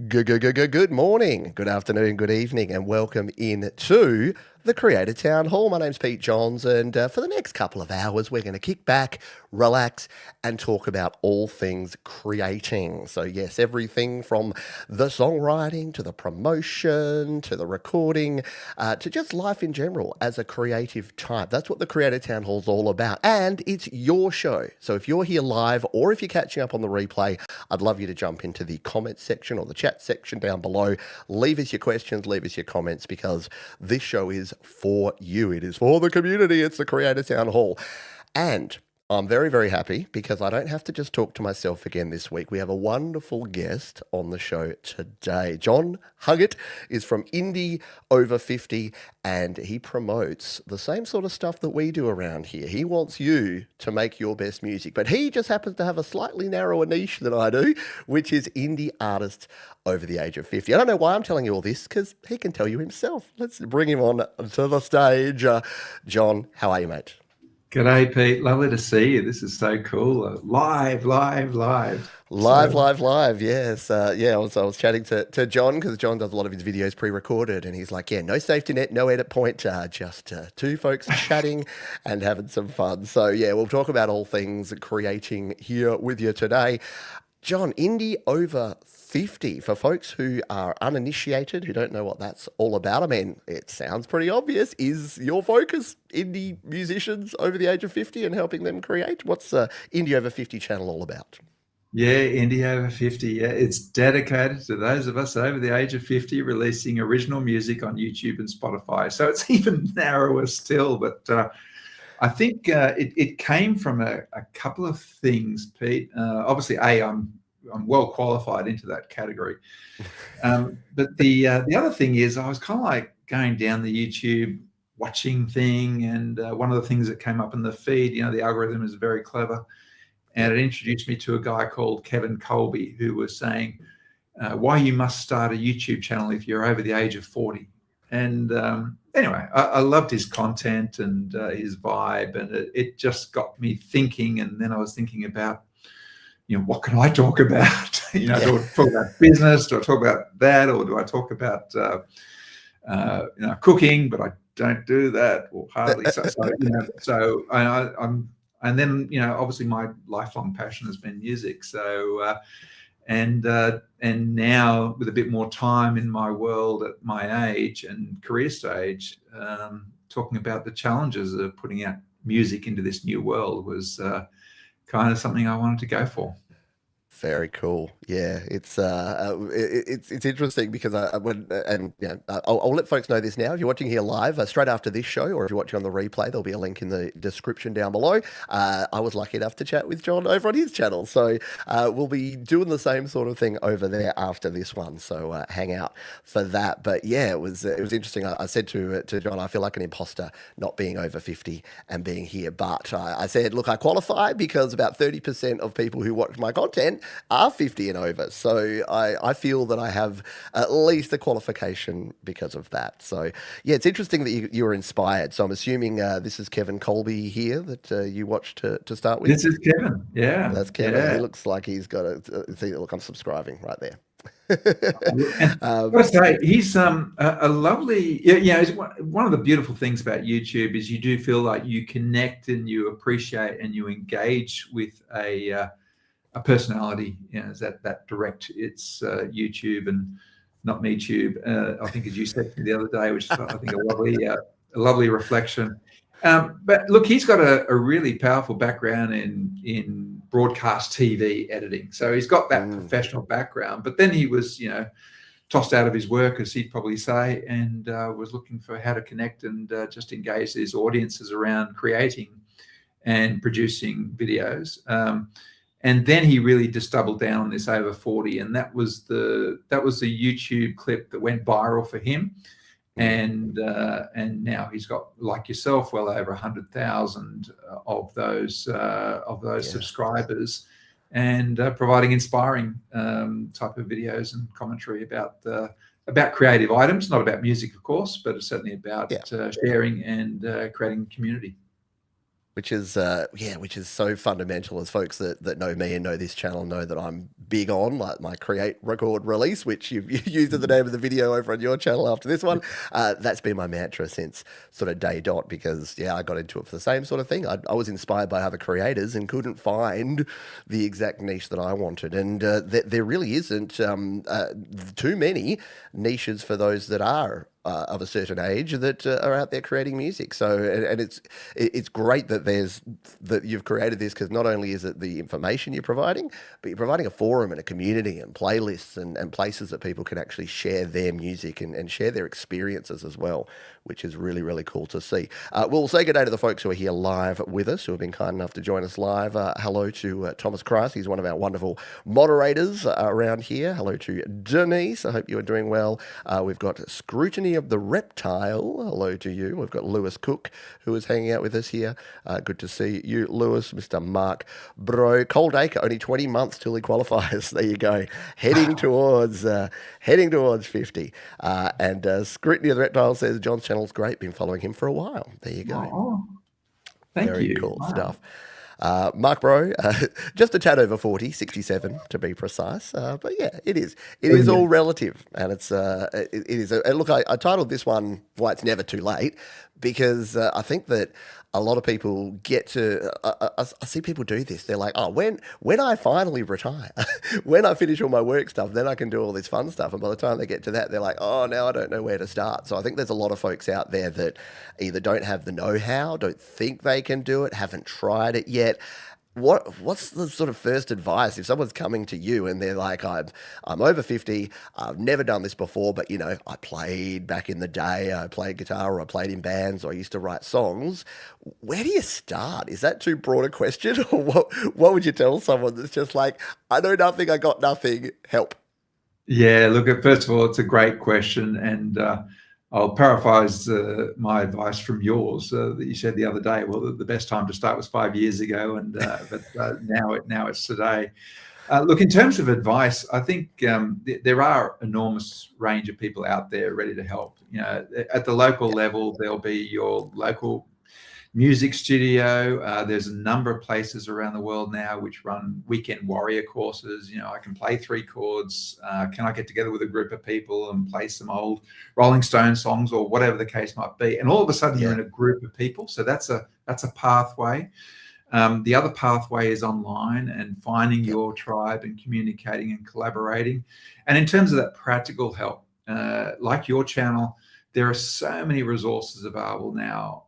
Good morning, good afternoon, good evening, and welcome in to the Creator Town Hall. My name's Pete Johns, and for the next couple of hours, we're going to kick back, relax, and talk about all things creating. So, yes, everything from the songwriting to the promotion to the recording to just life in general as a creative type. That's what the Creator Town Hall's all about, and it's your show. So, if you're here live or if you're catching up on the replay, I'd love you to jump into the comments section or the chat section down below. Leave us your questions, leave us your comments, because this show is for you. It is for the community. It's the Creator Town Hall. And I'm very, very happy because I don't have to just talk to myself again this week. We have a wonderful guest on the show today. John Huggart is from Indie Over 50 and he promotes the same sort of stuff that we do around here. He wants you to make your best music, but he just happens to have a slightly narrower niche than I do, which is indie artists over the age of 50. I don't know why I'm telling you all this because he can tell you himself. Let's bring him on to the stage. John, how are you, mate? G'day, Pete. Lovely to see you. This is so cool. Live. Live. Yes. I was chatting to John because John does a lot of his videos pre-recorded, and he's like, yeah, no safety net, no edit point, just two folks chatting and having some fun. So yeah, we'll talk about all things creating here with you today. John, Indie Over 50, for folks who are uninitiated, who don't know what that's all about. I mean, it sounds pretty obvious. Is your focus indie musicians over the age of 50 and helping them create? What's the Indie Over 50 channel all about? Yeah, Indie Over 50. Yeah, it's dedicated to those of us over the age of 50 releasing original music on YouTube and Spotify. So it's even narrower still. But I think it came from a couple of things, Pete. Obviously, I'm well qualified into that category. But the other thing is I was kind of like going down the YouTube watching thing, and one of the things that came up in the feed, the algorithm is very clever, and it introduced me to a guy called Kevin Colby who was saying why you must start a YouTube channel if you're over the age of 40. And anyway, I loved his content and his vibe, and it just got me thinking. And then I was thinking about, what can I talk about? Do I talk about business? Do I talk about that? Or do I talk about, cooking? But I don't do that, or hardly. And then, obviously my lifelong passion has been music. So, and now with a bit more time in my world at my age and career stage, talking about the challenges of putting out music into this new world was kind of something I wanted to go for. Very cool. Yeah, it's interesting because I'll let folks know this now. If you're watching here live, straight after this show, or if you're watching on the replay, there'll be a link in the description down below. I was lucky enough to chat with John over on his channel, so we'll be doing the same sort of thing over there after this one. So hang out for that. But yeah, it was interesting. I said to John, I feel like an imposter not being over 50 and being here, but I said, look, I qualify because about 30% of people who watch my content are 50 and over. So I feel that I have at least a qualification because of that. So yeah, it's interesting that you were inspired. So I'm assuming this is Kevin Colby here that you watched to start with. This is Kevin. Yeah. That's Kevin. Yeah. He looks like he's got see, look, I'm subscribing right there. I'd say he's a lovely, it's one of the beautiful things about YouTube is you do feel like you connect and you appreciate and you engage with a personality, is that direct. It's YouTube and not MeTube. I think, as you said the other day, which is, I think, a lovely reflection. But look, he's got a really powerful background in broadcast TV editing. So he's got that professional background. But then he was, tossed out of his work, as he'd probably say, and was looking for how to connect and just engage his audiences around creating and producing videos. And then he really just doubled down on this over 40, and that was the YouTube clip that went viral for him. And now he's got, like yourself, well over 100,000 of those subscribers, and providing inspiring type of videos and commentary about creative items, not about music, of course, but it's certainly about sharing and creating community. Which is so fundamental, as folks that know me and know this channel know that I'm big on, like my create, record, release, which you've used as the name of the video over on your channel after this one. That's been my mantra since sort of day dot, because yeah, I got into it for the same sort of thing. I was inspired by other creators and couldn't find the exact niche that I wanted, and there really isn't too many niches for those that are of a certain age that are out there creating music. So, and it's great that that you've created this, because not only is it the information you're providing, but you're providing a forum and a community and playlists and places that people can actually share their music and share their experiences as well, which is really, really cool to see. We'll say good day to the folks who are here live with us, who have been kind enough to join us live. Hello to Thomas Christ. He's one of our wonderful moderators around here. Hello to Denise. I hope you are doing well. We've got Scrutiny of the Reptile. Hello to you. We've got Lewis Cook, who is hanging out with us here. Good to see you, Lewis. Mr. Mark Bro. Cold Acre, only 20 months till he qualifies. There you go. Heading towards 50. And Scrutiny of the Reptile says John's channel's great. Been following him for a while. There you go. Oh, thank Very you. cool Wow. stuff. Mark Bro, just a tad over 40, 67 to be precise. But yeah, it is. It is all relative, and it is. And look, I titled this one "Why It's Never Too Late," because I think that a lot of people get to. I see people do this. They're like, "Oh, when I finally retire, when I finish all my work stuff, then I can do all this fun stuff." And by the time they get to that, they're like, "Oh, now I don't know where to start." So I think there's a lot of folks out there that either don't have the know-how, don't think they can do it, haven't tried it yet. What's the sort of first advice if someone's coming to you and they're like, I'm over 50, I've never done this before, but I played back in the day, I played guitar, or I played in bands, or I used to write songs. Where do you start? Is that too broad a question? Or what would you tell someone that's just like, I know nothing, I got nothing, help? Yeah, look, first of all, it's a great question, and I'll paraphrase my advice from yours that you said the other day. Well, the best time to start was 5 years ago, and but now it's today. Look, in terms of advice, I think there are enormous range of people out there ready to help. At the local level, there'll be your local music studio. There's a number of places around the world now which run weekend warrior courses. I can play 3 chords. Can I get together with a group of people and play some old Rolling Stone songs, or whatever the case might be? And all of a sudden you're in a group of people. So that's a pathway. The other pathway is online and finding your tribe and communicating and collaborating. And in terms of that practical help, like your channel, there are so many resources available now.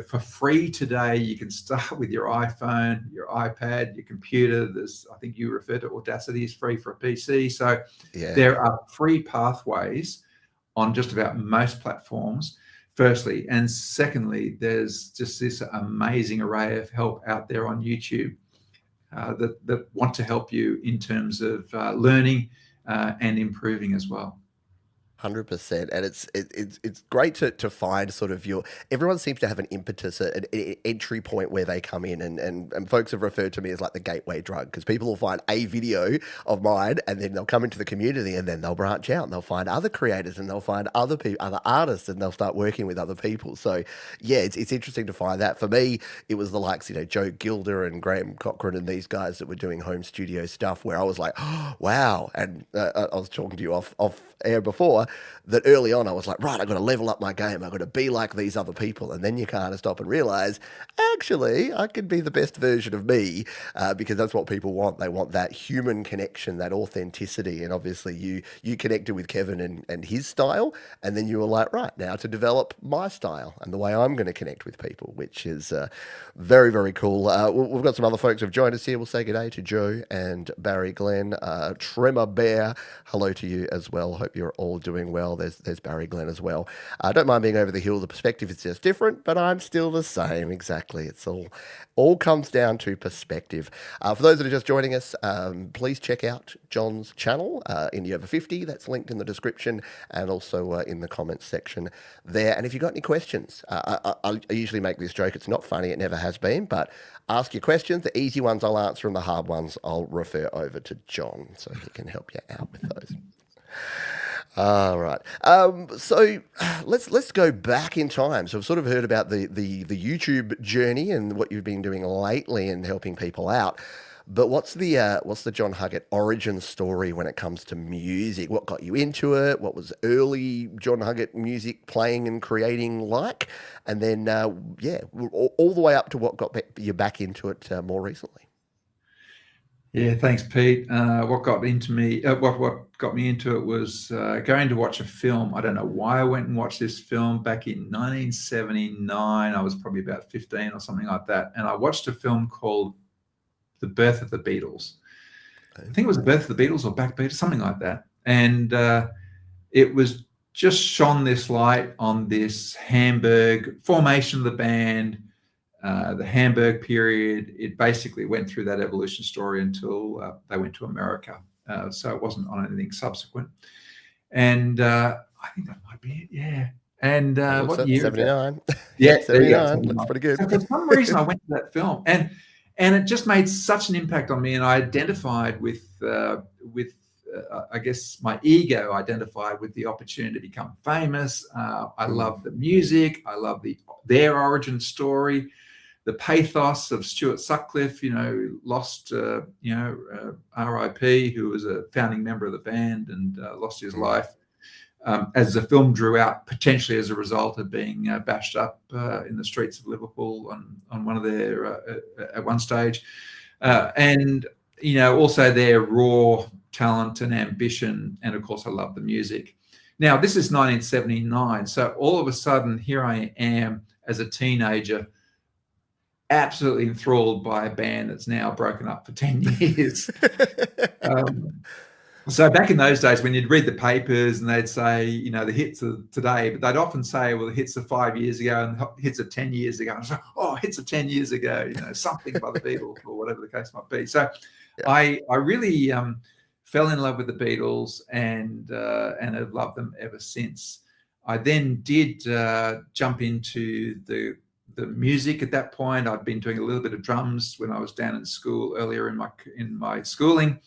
For free today, you can start with your iPhone, your iPad, your computer. I think you referred to Audacity is free for a PC. So there are free pathways on just about most platforms, firstly. And secondly, there's just this amazing array of help out there on YouTube that want to help you in terms of learning and improving as well. 100%, and it's great to find sort of everyone seems to have an impetus, an entry point where they come in, and folks have referred to me as like the gateway drug, because people will find a video of mine and then they'll come into the community and then they'll branch out and they'll find other creators and they'll find other people, other artists, and they'll start working with other people. So yeah, it's interesting to find that. For me, it was the likes, Joe Gilder and Graham Cochran and these guys that were doing home studio stuff, where I was like, oh, wow. And I was talking to you off air before, that early on I was like, right, I've got to level up my game. I've got to be like these other people. And then you kind of stop and realize, actually, I could be the best version of me, because that's what people want. They want that human connection, that authenticity. And obviously you connected with Kevin and his style. And then you were like, right, now to develop my style and the way I'm going to connect with people, which is very, very cool. We've got some other folks who've joined us here. We'll say good day to Joe and Barry Glenn. Tremor Bear, hello to you as well. Hope you're all doing well. There's Barry Glenn as well. I don't mind being over the hill. The perspective is just different, but I'm still the same. Exactly. It's all comes down to perspective. For those that are just joining us, please check out John's channel, Indie Over 50. That's linked in the description and also in the comments section there. And if you've got any questions, I usually make this joke. It's not funny. It never has been, but ask your questions. The easy ones I'll answer, and the hard ones I'll refer over to John so he can help you out with those. All right. So let's go back in time. So I've sort of heard about the YouTube journey and what you've been doing lately and helping people out. But what's the John Huggart origin story when it comes to music? What got you into it? What was early John Huggart music playing and creating like? And then yeah, all the way up to what got you back into it more recently. Yeah, thanks, Pete. What got into me? What got me into it was going to watch a film. I don't know why I went and watched this film back in 1979. I was probably about 15 or something like that, and I watched a film called The Birth of the Beatles. I think it was The Birth of the Beatles or Back Beatles, something like that. And it was just shone this light on this Hamburg formation of the band, the Hamburg period. It basically went through that evolution story until they went to America. So it wasn't on anything subsequent. And I think that might be it. Yeah. And what year? 79. Yeah, there you go. 79. Looks pretty good. So for some reason, I went to that film, and it just made such an impact on me. And I identified with I guess my ego identified with the opportunity to become famous. I love the music. I love their origin story, the pathos of Stuart Sutcliffe. Lost R.I.P., who was a founding member of the band and lost his life. As the film drew out, potentially as a result of being bashed up in the streets of Liverpool on one of their at one stage, and also their raw talent and ambition, and of course I love the music. Now this is 1979, so all of a sudden here I am as a teenager, absolutely enthralled by a band that's now broken up for 10 years. So back in those days, when you'd read the papers and they'd say, the hits of today, but they'd often say, well, the hits are 5 years ago and the hits are 10 years ago. And I was like, oh, hits are 10 years ago, something by the Beatles or whatever the case might be. So yeah. I really fell in love with the Beatles and have loved them ever since. I then did jump into the music at that point. I'd been doing a little bit of drums when I was down in school earlier in my schooling.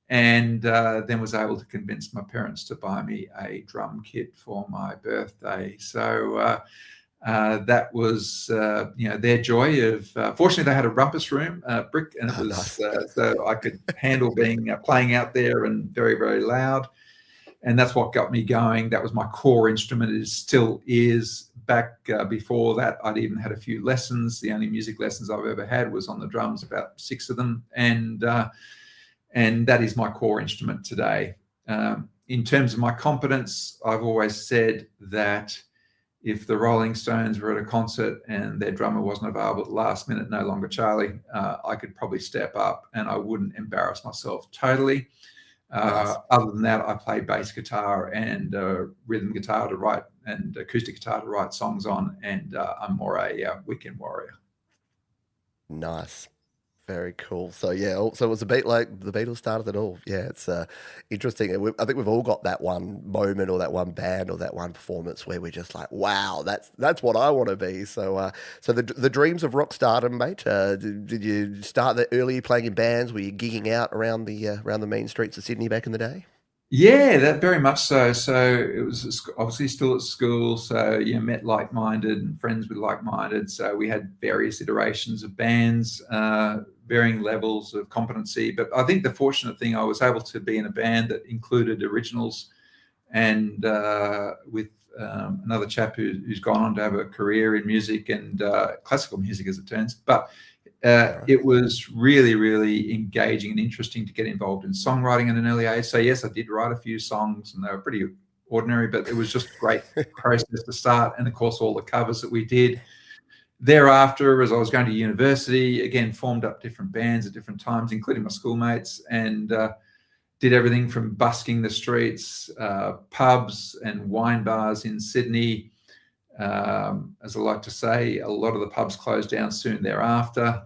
And then was able to convince my parents to buy me a drum kit for my birthday. So that was, their joy of. Fortunately, they had a rumpus room, brick, and it was nice. So I could handle playing out there and very, very loud. And that's what got me going. That was my core instrument. It still is. Back before that, I'd even had a few lessons. The only music lessons I've ever had was on the drums, about 6 of them, and that is my core instrument today. In terms of my competence, I've always said that if the Rolling Stones were at a concert and their drummer wasn't available at the last minute, no longer Charlie, I could probably step up and I wouldn't embarrass myself totally. Nice. Other than that, I play bass guitar and rhythm guitar to write and acoustic guitar to write songs on, and I'm more a weekend warrior. Nice. Very cool. So yeah, so it was a bit like the Beatles started it all. Yeah, it's interesting. I think we've all got that one moment or that one band or that one performance where we're just like, wow, that's what I want to be. So so the dreams of rock stardom, mate. Did you start that early playing in bands? Were you gigging out around the main streets of Sydney back in the day? Yeah, that very much so. So it was obviously still at school. So met like-minded and friends with like-minded. So we had various iterations of bands, varying levels of competency. But I think the fortunate thing, I was able to be in a band that included originals, and with another chap who's gone on to have a career in music and classical music, as it turns. But it was really, really engaging and interesting to get involved in songwriting at an early age. So yes, I did write a few songs, and they were pretty ordinary, but it was just a great process to start. And of course, all the covers that we did. Thereafter, as I was going to university, again, formed up different bands at different times, including my schoolmates, and did everything from busking the streets, pubs and wine bars in Sydney. As I like to say, a lot of the pubs closed down soon thereafter.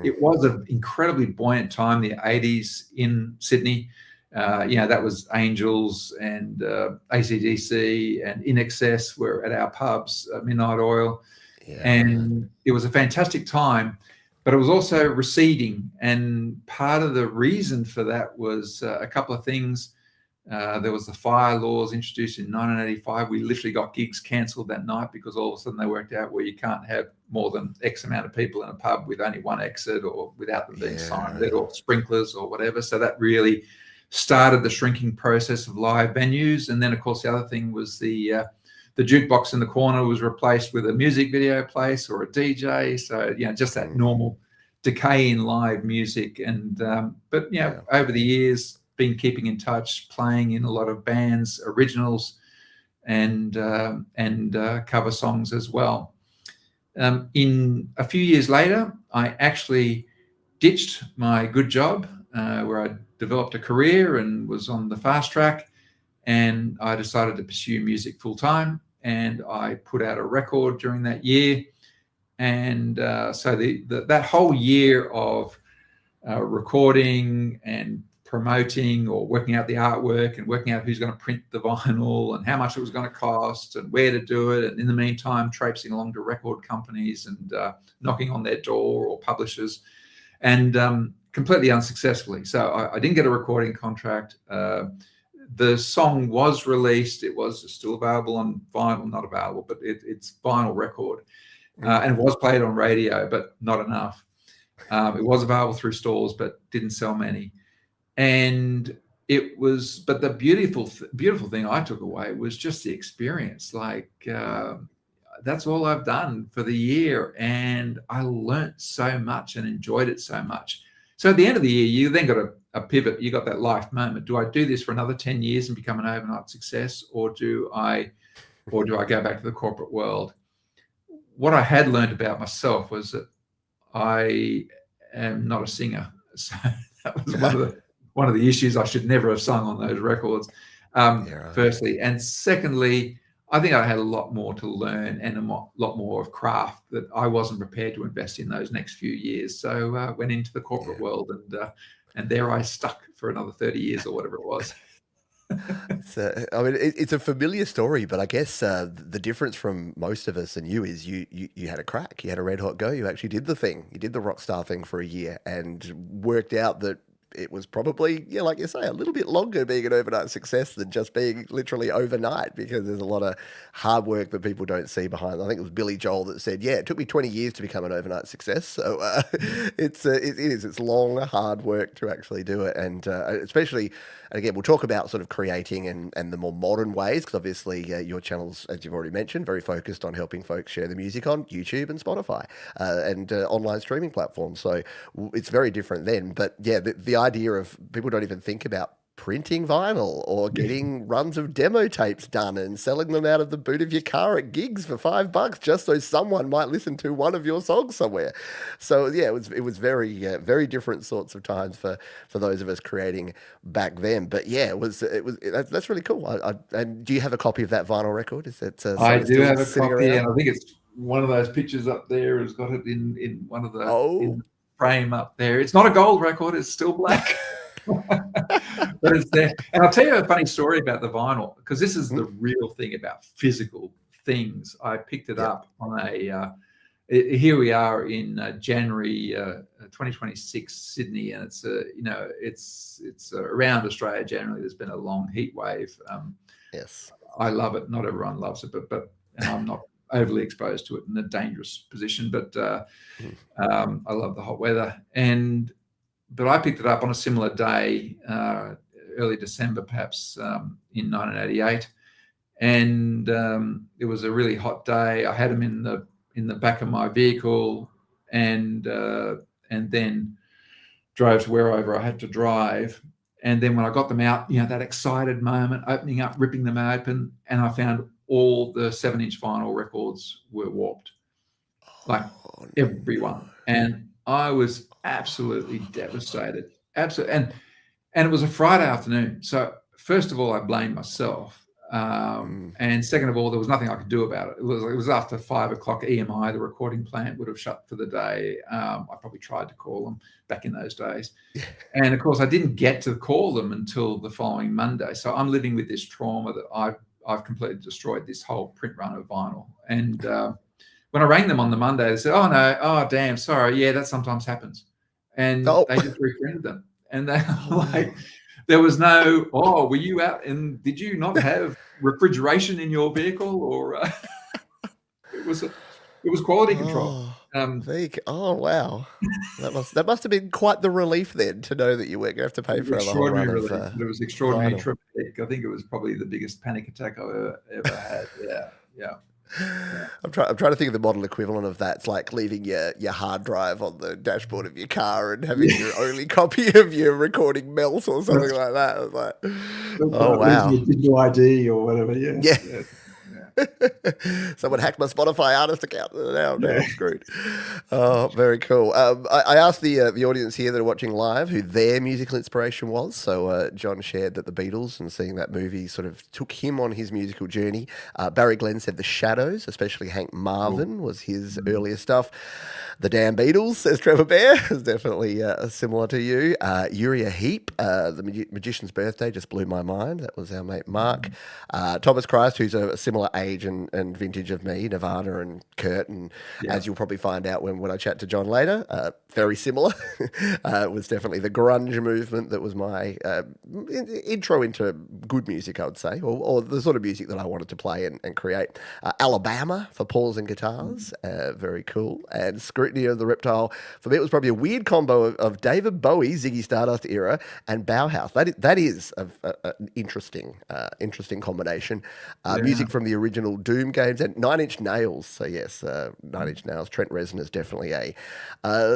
It was an incredibly buoyant time, the 80s in Sydney. That was Angels and AC/DC and In Excess were at our pubs, Midnight Oil. Yeah. And it was a fantastic time, but it was also receding. And part of the reason for that was a couple of things. There was the fire laws introduced in 1985. We literally got gigs cancelled that night because all of a sudden they worked out where you can't have more than X amount of people in a pub with only one exit, or without them being signed, or sprinklers or whatever. So that really started the shrinking process of live venues. And then, of course, the other thing was the jukebox in the corner was replaced with a music video place or a DJ. So, just that normal decay in live music. And but over the years, been keeping in touch, playing in a lot of bands, originals, and cover songs as well. In a few years later, I actually ditched my good job where I developed a career and was on the fast track, and I decided to pursue music full time. And I put out a record during that year, and so that whole year of recording and promoting or working out the artwork and working out who's going to print the vinyl and how much it was going to cost and where to do it, and in the meantime traipsing along to record companies and knocking on their door or publishers, and completely unsuccessfully. So I didn't get a recording contract. The song was released. It was still available on vinyl, not available, but it's vinyl record, and it was played on radio, but not enough. It was available through stores, but didn't sell many. And but the beautiful thing I took away was just the experience. Like, that's all I've done for the year, and I learnt so much and enjoyed it so much. So at the end of the year, you then got a pivot. You got that life moment. Do I do this for another 10 years and become an overnight success, or do I go back to the corporate world? What I had learned about myself was that I am not a singer. So that was one of the issues. I should never have sung on those records, firstly. And secondly, I think I had a lot more to learn and a lot more of craft that I wasn't prepared to invest in those next few years. So went into the corporate world, and there I stuck for another 30 years or whatever it was. I mean, it's a familiar story, but I guess the difference from most of us and you is you had a crack. You had a red hot go. You actually did the thing. You did the rock star thing for a year and worked out that it was probably, like you say, a little bit longer being an overnight success than just being literally overnight, because there's a lot of hard work that people don't see behind. I think it was Billy Joel that said, it took me 20 years to become an overnight success. So it's long, hard work to actually do it. And especially, and again, we'll talk about sort of creating and the more modern ways, because obviously your channel's, as you've already mentioned, very focused on helping folks share the music on YouTube and Spotify and online streaming platforms. So it's very different then. But the idea of people don't even think about printing vinyl or getting runs of demo tapes done and selling them out of the boot of your car at gigs for $5 just so someone might listen to one of your songs somewhere. So it was very very different sorts of times for those of us creating back then. But that's really cool. And do you have a copy of that vinyl record? Is that I do have a copy, and I think it's one of those pictures up there has got it in one of the in the frame up there. It's not a gold record, it's still black. But it's there. And I'll tell you a funny story about the vinyl, because this is the real thing about physical things. I picked it up on here we are in January 2026, Sydney, and it's around Australia generally. There's been a long heat wave. Yes, I love it. Not everyone loves it, but I'm not overly exposed to it in a dangerous position. But I love the hot weather. But I picked it up on a similar day, early December, perhaps, in 1988, and it was a really hot day. I had them in the back of my vehicle, and then drove to wherever I had to drive. And then when I got them out, that excited moment, opening up, ripping them open, and I found all the 7-inch vinyl records were warped, like everyone. And I was absolutely devastated. Absolutely. And it was a Friday afternoon. So first of all, I blamed myself. And second of all, there was nothing I could do about it. It was after 5 o'clock EMI, the recording plant would have shut for the day. I probably tried to call them back in those days. And of course, I didn't get to call them until the following Monday. So I'm living with this trauma that I've completely destroyed this whole print run of vinyl. And when I rang them on the Monday, they said, "Oh no, oh damn, sorry, yeah, that sometimes happens," and they just reprinted them. And they're like, There was no, oh, were you out and did you not have refrigeration in your vehicle? Or it was quality control. Oh, oh wow. That must have been quite the relief then to know that you weren't going to have to It pay was for the whole run extraordinary of relief, but it was extraordinary vinyl. traumatic. I think it was probably the biggest panic attack I've ever had. Yeah, yeah, yeah. I'm trying to think of the model equivalent of that. It's like leaving your hard drive on the dashboard of your car and having your only copy of your recording melt or something That's like that. It's like, oh right. Losing wow. your digital ID or whatever. Yeah. Yes, yes, yeah, Someone hacked my Spotify artist account. Now yeah. I'm screwed. Oh, very cool. I asked the audience here that are watching live who their musical inspiration was. So John shared that the Beatles and seeing that movie sort of took him on his musical journey. Barry Glenn said the Shadows, especially Hank Cool. Marvin, was his Mm. earlier stuff. The Damn Beatles, says Trevor Bear, is definitely similar to you. Uriah Heep, the Magician's Birthday, just blew my mind. That was our mate Mark. Thomas Christ, who's a similar age and vintage of me, Nirvana and Kurt, and Yeah, as you'll probably find out when I chat to John later, very similar. It was definitely the grunge movement that was my intro into good music, I would say, or the sort of music that I wanted to play and create. Alabama for Pauls and guitars, very cool. And Scrutiny of the Reptile, for me, it was probably a weird combo of David Bowie, Ziggy Stardust era, and Bauhaus. That is an interesting combination. yeah. Music from the original Doom games and Nine Inch Nails. So yes, Nine Inch Nails. Trent Reznor is definitely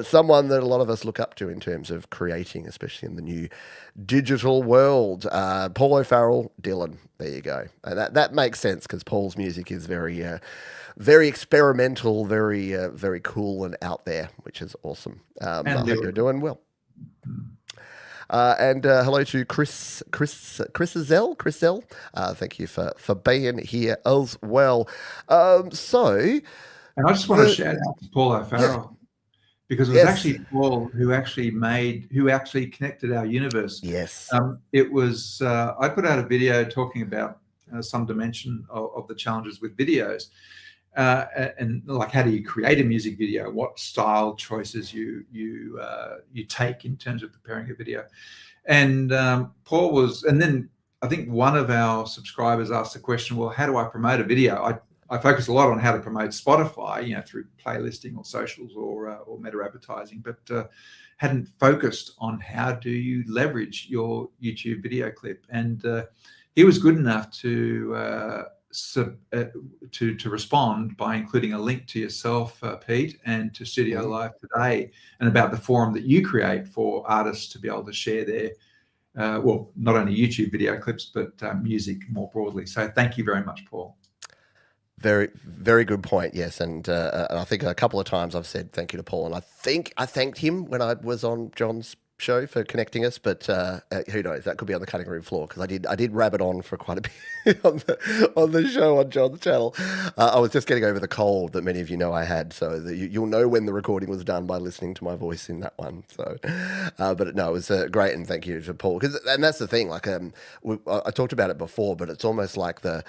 someone that a lot of us look up to in terms of creating, especially in the new digital world. Paul O'Farrell, Dylan. There you go. And that makes sense because Paul's music is very experimental, very cool and out there, which is awesome. I And hope you're lyrical. doing well. And hello to Chris Zell. Thank you for being here as well. So And I just want to the shout out to Paul yeah, O'Farrell, because it was yes, actually Paul who actually connected our universe. yes, It was I put out a video talking about some dimension of the challenges with videos, and like how do you create a music video, what style choices you take in terms of preparing a video. And Paul was, and then I think one of our subscribers asked the question, well, how do I promote a video? I focus a lot on how to promote Spotify, through playlisting or socials or meta advertising, but hadn't focused on how do you leverage your YouTube video clip. And he was good enough to respond by including a link to yourself, Pete, and to Studio mhm. Live Today, and about the forum that you create for artists to be able to share their well, not only YouTube video clips, but music more broadly. So thank you very much, Paul. Very good point. Yes, and I think a couple of times I've said thank you to Paul, and I think I thanked him when I was on John's show for connecting us. But who knows? That could be on the cutting room floor because I did rabbit on for quite a bit on the show on John's channel. I was just getting over the cold that many of you know I had, so that you'll know when the recording was done by listening to my voice in that one. So, but no, it was great, and thank you to Paul. And that's the thing. Like I talked about it before, but it's almost like the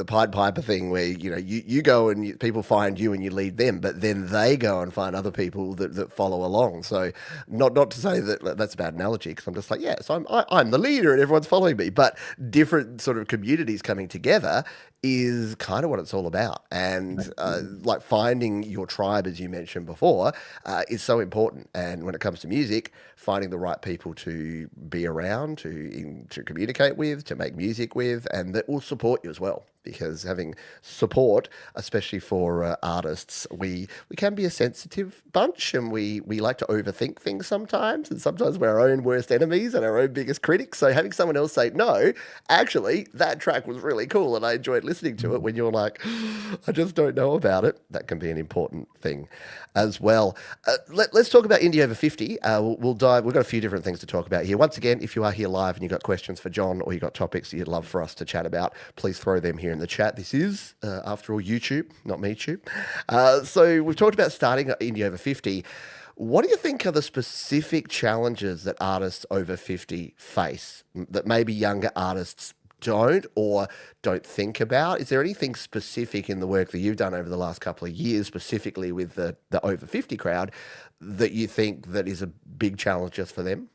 Pied Piper thing where you go and people find you and you lead them, but then they go and find other people that follow along. So not to say that that's a bad analogy because I'm just like, yeah, so I'm the leader and everyone's following me, but different sort of communities coming together is kind of what it's all about. And like finding your tribe, as you mentioned before, is so important. And when it comes to music, finding the right people to be around, to communicate with, to make music with, and that will support you as well. Because having support, especially for artists, we can be a sensitive bunch, and we like to overthink things sometimes, and sometimes we're our own worst enemies and our own biggest critics. So having someone else say, no, actually, that track was really cool, and I enjoyed listening to it, when you're like, I just don't know about it, that can be an important thing as well. Let's talk about Indie Over 50. We'll dive. We've got a few different things to talk about here. Once again, if you are here live and you've got questions for John or you've got topics that you'd love for us to chat about, please throw them here in the chat. This is, after all, YouTube, not MeTube. So we've talked about starting Indie Over 50. What do you think are the specific challenges that artists over 50 face that maybe younger artists don't think about? Is there anything specific in the work that you've done over the last couple of years, specifically with the over 50 crowd, that you think that is a big challenge just for them?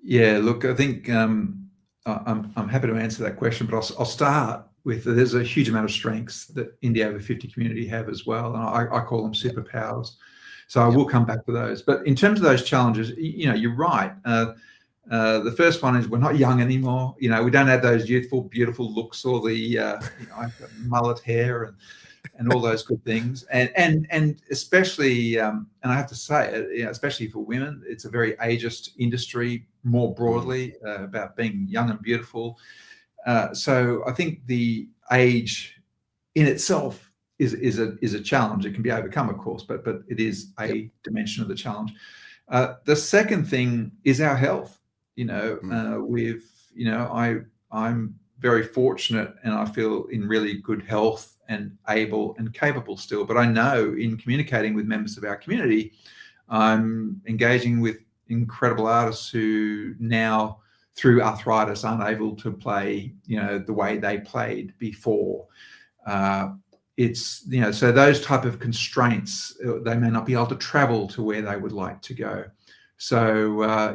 Yeah, look, I think I'm happy to answer that question, but I'll start with there's a huge amount of strengths that India over 50 community have as well, and I call them Yep. superpowers. So I Yep. will come back to those. But in terms of those challenges, you're right. The first one is we're not young anymore. We don't have those youthful, beautiful looks or the I've got mullet hair and all those good things. And especially, and I have to say it, especially for women, it's a very ageist industry more Mm. broadly about being young and beautiful. So I think the age in itself is a challenge. It can be overcome, of course, but it is Yep. a dimension of the challenge. The second thing is our health. Mm. I'm very fortunate and I feel in really good health and able and capable still. But I know in communicating with members of our community, I'm engaging with incredible artists who now, through arthritis, aren't able to play, the way they played before. Uh, so those type of constraints, they may not be able to travel to where they would like to go. So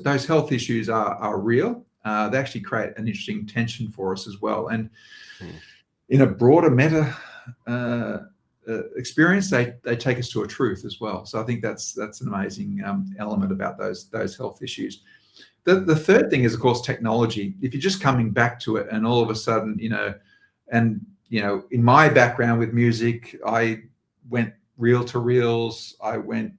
those health issues are real. They actually create an interesting tension for us as well. And Mm. in a broader meta experience, they take us to a truth as well. So I think that's an amazing element about those health issues. The Mm. third thing is, of course, technology. If you're just coming back to it, and all of a sudden, in my background with music, I went reel to reels. I went,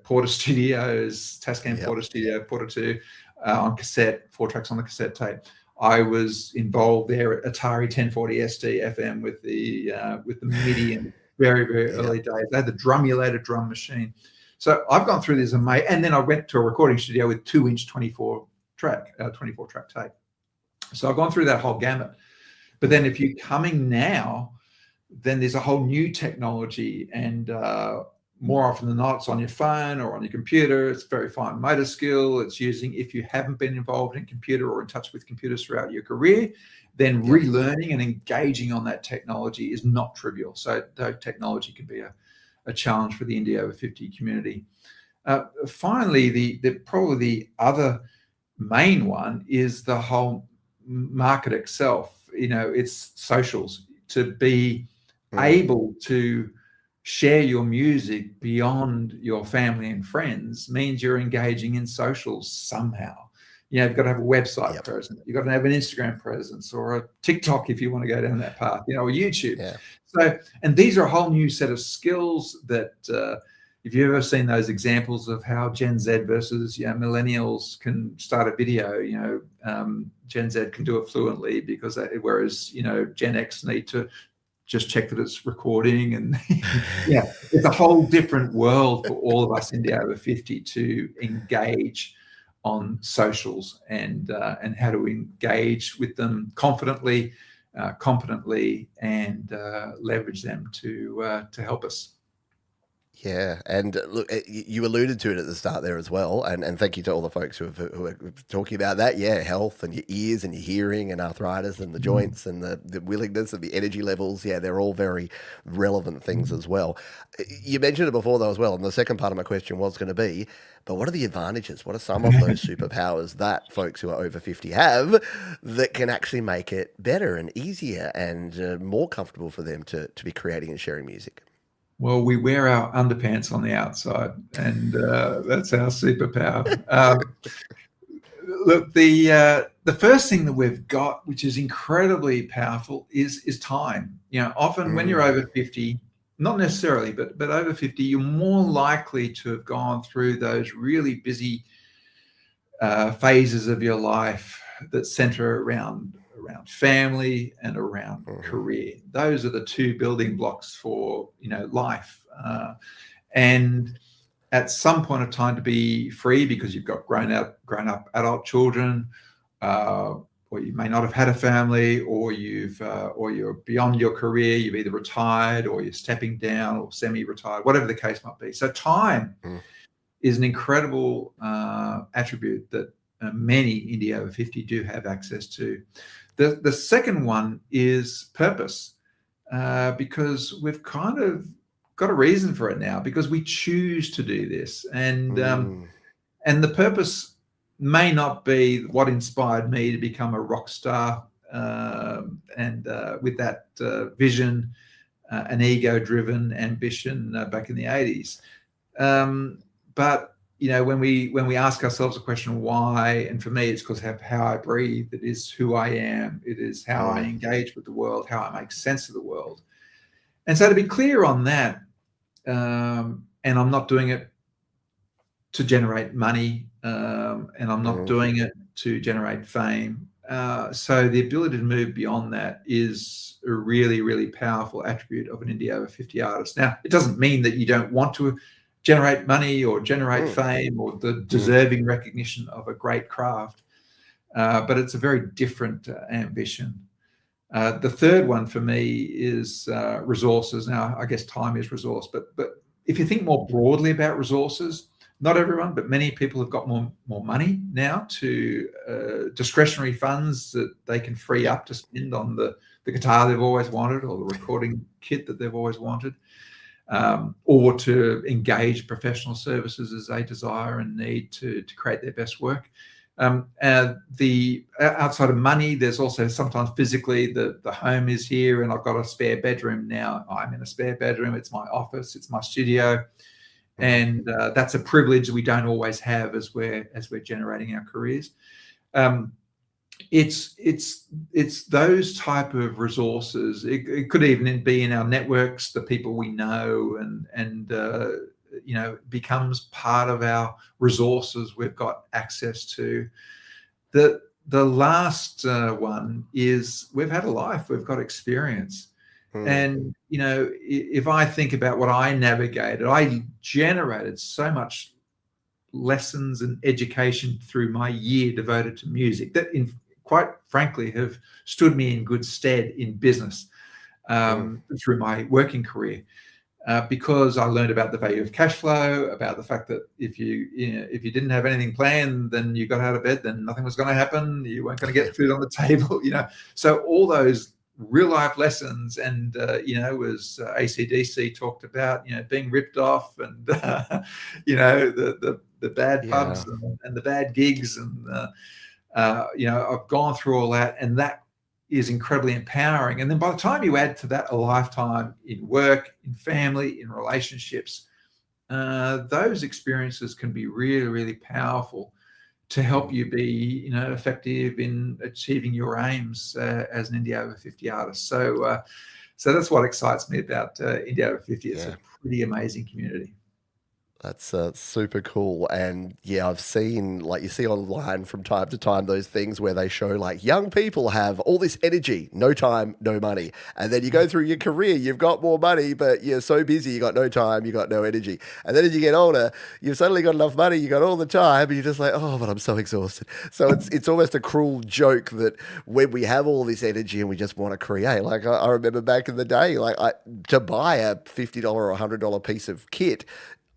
Porter Studios, Tascam Yep. Porter Studio, Porter 2 on cassette, 4 tracks on the cassette tape. I was involved there at Atari 1040 SD FM with the MIDI in the very, very Yep. early days. They had the drumulator drum machine. So I've gone through this and then I went to a recording studio with 2-inch 24-track tape. So I've gone through that whole gamut. But then if you're coming now, then there's a whole new technology, and more often than not, it's on your phone or on your computer. It's very fine motor skill. It's using, if you haven't been involved in computer or in touch with computers throughout your career, then Yep. relearning and engaging on that technology is not trivial. So that technology can be a challenge for the India over 50 community. Finally, probably the other main one is the whole market itself. It's socials. To be Mm. able to share your music beyond your family and friends means you're engaging in socials somehow. You've got to have a website Yep. presence. You've got to have an Instagram presence or a TikTok if you want to go down that path, or YouTube. Yeah. So, and these are a whole new set of skills that if you've ever seen those examples of how Gen Z versus millennials can start a video, Gen Z can do it fluently whereas Gen X need to just check that it's recording, and it's a whole different world for all of us in the over 50 to engage on socials and how to engage with them confidently, competently, and leverage them to help us. Yeah, and look, you alluded to it at the start there as well, and thank you to all the folks who are talking about that. Yeah, health and your ears and your hearing and arthritis and the joints and the willingness and the energy levels. Yeah, they're all very relevant things as well. You mentioned it before though as well, and the second part of my question was going to be, but what are the advantages? What are some of those superpowers that folks who are over 50 have that can actually make it better and easier and more comfortable for them to be creating and sharing music? Well, we wear our underpants on the outside, and that's our superpower. Look, the first thing that we've got, which is incredibly powerful, is time. Often when you're Mm. over 50, not necessarily, but over 50, you're more likely to have gone through those really busy phases of your life that center around family and around Mhm. career. Those are the two building blocks for life. And at some point of time to be free because you've got grown up adult children, or you may not have had a family, or you're beyond your career. You've either retired or you're stepping down or semi-retired, whatever the case might be. So time Mm. is an incredible attribute that many India over 50 do have access to. The second one is purpose, because we've kind of got a reason for it now because we choose to do this, and Mm. the purpose. may not be what inspired me to become a rock star, and with that vision, an ego-driven ambition back in the 80s. But when we ask ourselves the question why, and for me, it's because of how I breathe. It is who I am. It is how I engage with the world, how I make sense of the world. And so to be clear on that, and I'm not doing it to generate money, and I'm not doing it to generate fame. So the ability to move beyond that is a really, really powerful attribute of an indie over 50 artist. Now, it doesn't mean that you don't want to generate money or generate fame or the deserving recognition of a great craft, but it's a very different ambition. The third one for me is resources. Now, I guess time is resource, but if you think more broadly about resources, not everyone, but many people have got more money now to discretionary funds that they can free up to spend on the guitar they've always wanted, or the recording kit that they've always wanted, or to engage professional services as they desire and need to create their best work. The outside of money, there's also sometimes physically the home is here, and I've got a spare bedroom now. I'm in a spare bedroom. It's my office. It's my studio. And that's a privilege that we don't always have as we're generating our careers. It's those type of resources. It could even be in our networks, the people we know, and becomes part of our resources we've got access to. The last one is we've had a life, we've got experience. And, if I think about what I navigated, I generated so much lessons and education through my year devoted to music that, quite frankly, have stood me in good stead in business through my working career, because I learned about the value of cash flow, about the fact that if you didn't have anything planned, then you got out of bed, then nothing was going to happen. You weren't going to get food on the table, So all those real life lessons, and as AC/DC talked about, being ripped off, and the bad pubs and the bad gigs, and I've gone through all that, and that is incredibly empowering. And then by the time you add to that a lifetime in work, in family, in relationships, those experiences can be really, really powerful to help you be, effective in achieving your aims as an indie over 50 artist. So that's what excites me about indie over 50. It's a pretty amazing community. That's super cool. And yeah, I've seen, like, you see online from time to time those things where they show like young people have all this energy, no time, no money. And then you go through your career, you've got more money, but you're so busy, you got no time, you got no energy. And then as you get older, you've suddenly got enough money, you got all the time, and you're just like, oh, but I'm so exhausted. So it's almost a cruel joke that when we have all this energy and we just want to create, like I remember back in the day, like to buy a $50 or $100 piece of kit,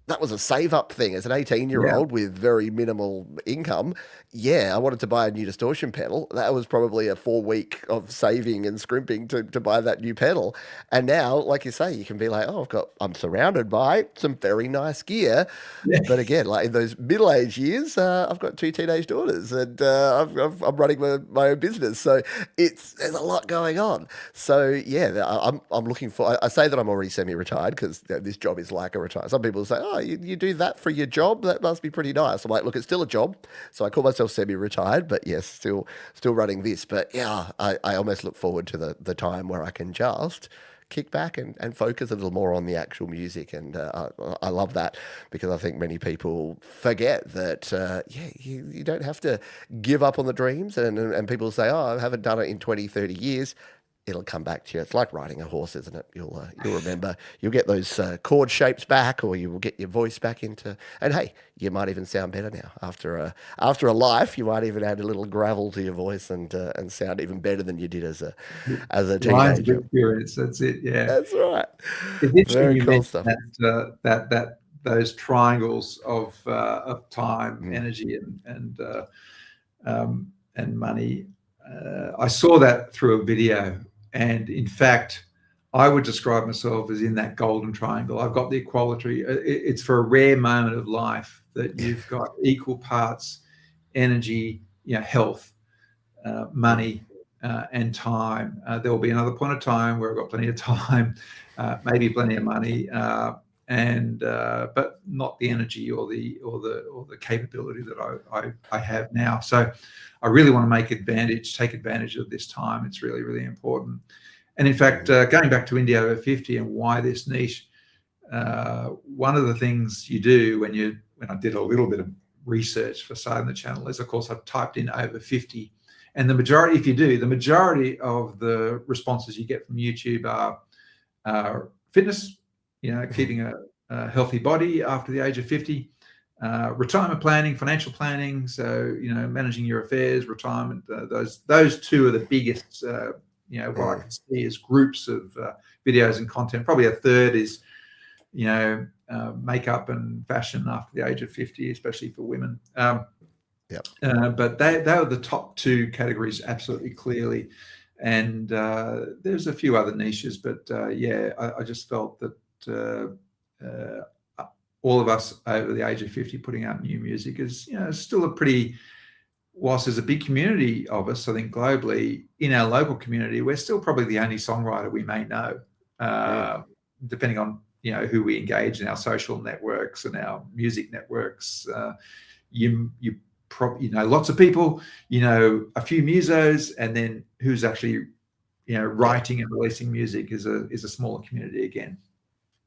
that was a save up thing as an 18-year-old with very minimal income. Yeah, I wanted to buy a new distortion pedal. That was probably a 4 week of saving and scrimping to buy that new pedal. And now, like you say, you can be like, oh, I'm surrounded by some very nice gear. Yeah. But again, like in those middle-aged years, I've got 2 teenage daughters, and I'm running my own business. So there's a lot going on. So yeah, I'm looking for. I say that I'm already semi-retired because this job is like a retire. Some people say, oh, you do that for your job? That must be pretty nice. I'm like, look, it's still a job. So I call myself semi-retired, but yes, still running this. But yeah, I almost look forward to the time where I can just kick back and focus a little more on the actual music. And I love that, because I think many people forget that, you don't have to give up on the dreams. And people say, oh, I haven't done it in 20, 30 years. It'll come back to you. It's like riding a horse, isn't it? You'll remember. You'll get those chord shapes back, or you will get your voice back into. And hey, you might even sound better now after a life. You might even add a little gravel to your voice and sound even better than you did as a teenager. Experience. That's it. Yeah, that's right. It's interesting you cool stuff. That those triangles of time, energy, and money. I saw that through a video. And in fact, I would describe myself as in that golden triangle. I've got the equality. It's for a rare moment of life that you've got equal parts energy, health, money, and time. There will be another point of time where I've got plenty of time, maybe plenty of money, but not the energy or the capability that I have now. So I really want to take advantage of this time. It's really, really important. And in fact, going back to Indie Over 50 and why this niche, one of the things you do when I did a little bit of research for starting the channel is, of course, I've typed in over 50. And the majority of the responses you get from YouTube are fitness, keeping a healthy body after the age of 50, retirement planning, financial planning, so managing your affairs, retirement. Those two are the biggest. What I can see is groups of videos and content. Probably a third is makeup and fashion after the age of 50, especially for women. But they are the top two categories, absolutely clearly. And there's a few other niches, but I just felt that all of us over the age of 50 putting out new music is still a pretty, whilst there's a big community of us, I think globally, in our local community, we're still probably the only songwriter we may know, depending on who we engage in our social networks and our music networks. You probably lots of people, a few musos, and then who's actually writing and releasing music is a smaller community again.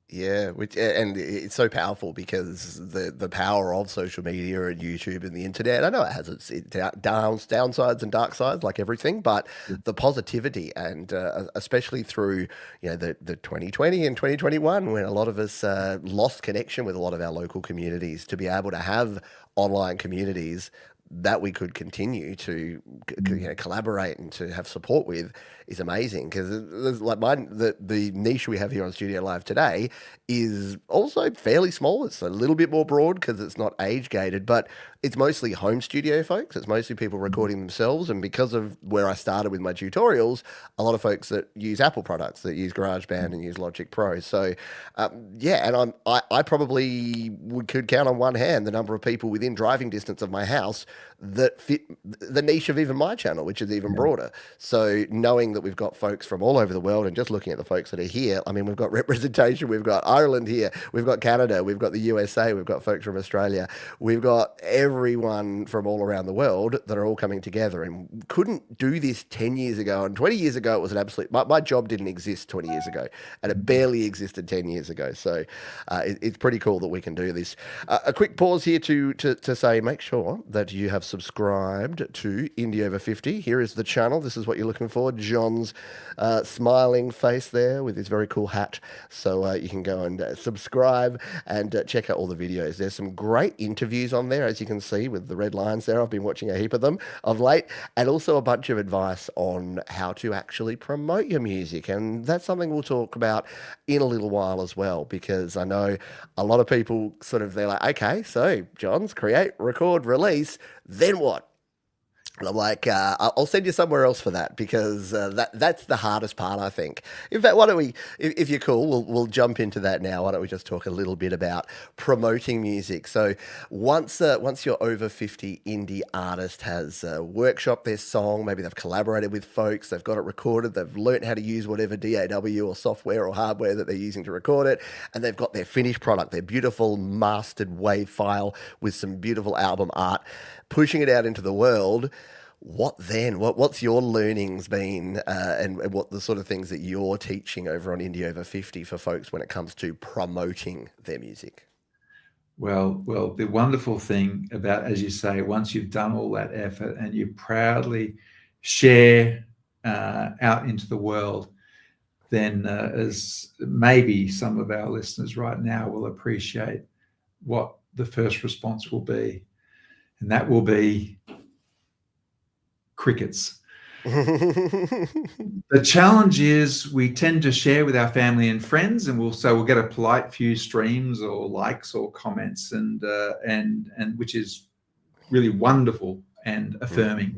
Yeah, and it's so powerful because the power of social media and YouTube and the internet. I know it has its downsides and dark sides, like everything, but the positivity and especially through the 2020 and 2021, when a lot of us lost connection with a lot of our local communities, to be able to have online communities that we could continue to collaborate and to have support with is amazing. Because like the niche we have here on Studio Live today is also fairly small. It's a little bit more broad because it's not age gated, but it's mostly home studio folks. It's mostly people recording themselves. And because of where I started with my tutorials, a lot of folks that use Apple products, that use GarageBand and use Logic Pro. So and I probably could count on one hand the number of people within driving distance of my house that fit the niche of even my channel, which is even broader. So knowing that we've got folks from all over the world, and just looking at the folks that are here, I mean, we've got representation. We've got Ireland here, we've got Canada, we've got the USA, we've got folks from Australia, we've got everyone from all around the world that are all coming together. And couldn't do this 10 years ago, and 20 years ago it was an absolute, my job didn't exist 20 years ago, and it barely existed 10 years ago. So it's pretty cool that we can do this. A quick pause here to say, make sure that you have subscribed to Indie Over 50. Here is the channel. This is what you're looking for. John's smiling face there with his very cool hat. So you can go and subscribe and check out all the videos. There's some great interviews on there, as you can see with the red lines there. I've been watching a heap of them of late, and also a bunch of advice on how to actually promote your music. And that's something we'll talk about in a little while as well, because I know a lot of people they're like, okay, so John's create, record, release, then what? And I'm like, I'll send you somewhere else for that, because that's the hardest part, I think. In fact, why don't we, if you're cool, we'll jump into that now. Why don't we just talk a little bit about promoting music? So once your over 50 indie artist has workshopped their song, maybe they've collaborated with folks, they've got it recorded, they've learnt how to use whatever DAW or software or hardware that they're using to record it, and they've got their finished product, their beautiful mastered WAV file with some beautiful album art, pushing it out into the world. What then? What's your learnings been, and what the sort of things that you're teaching over on Indie Over 50 for folks when it comes to promoting their music? Well, the wonderful thing about, as you say, once you've done all that effort and you proudly share out into the world, then as maybe some of our listeners right now will appreciate what the first response will be. And that will be crickets. The challenge is we tend to share with our family and friends, and we'll get a polite few streams or likes or comments, and which is really wonderful and affirming.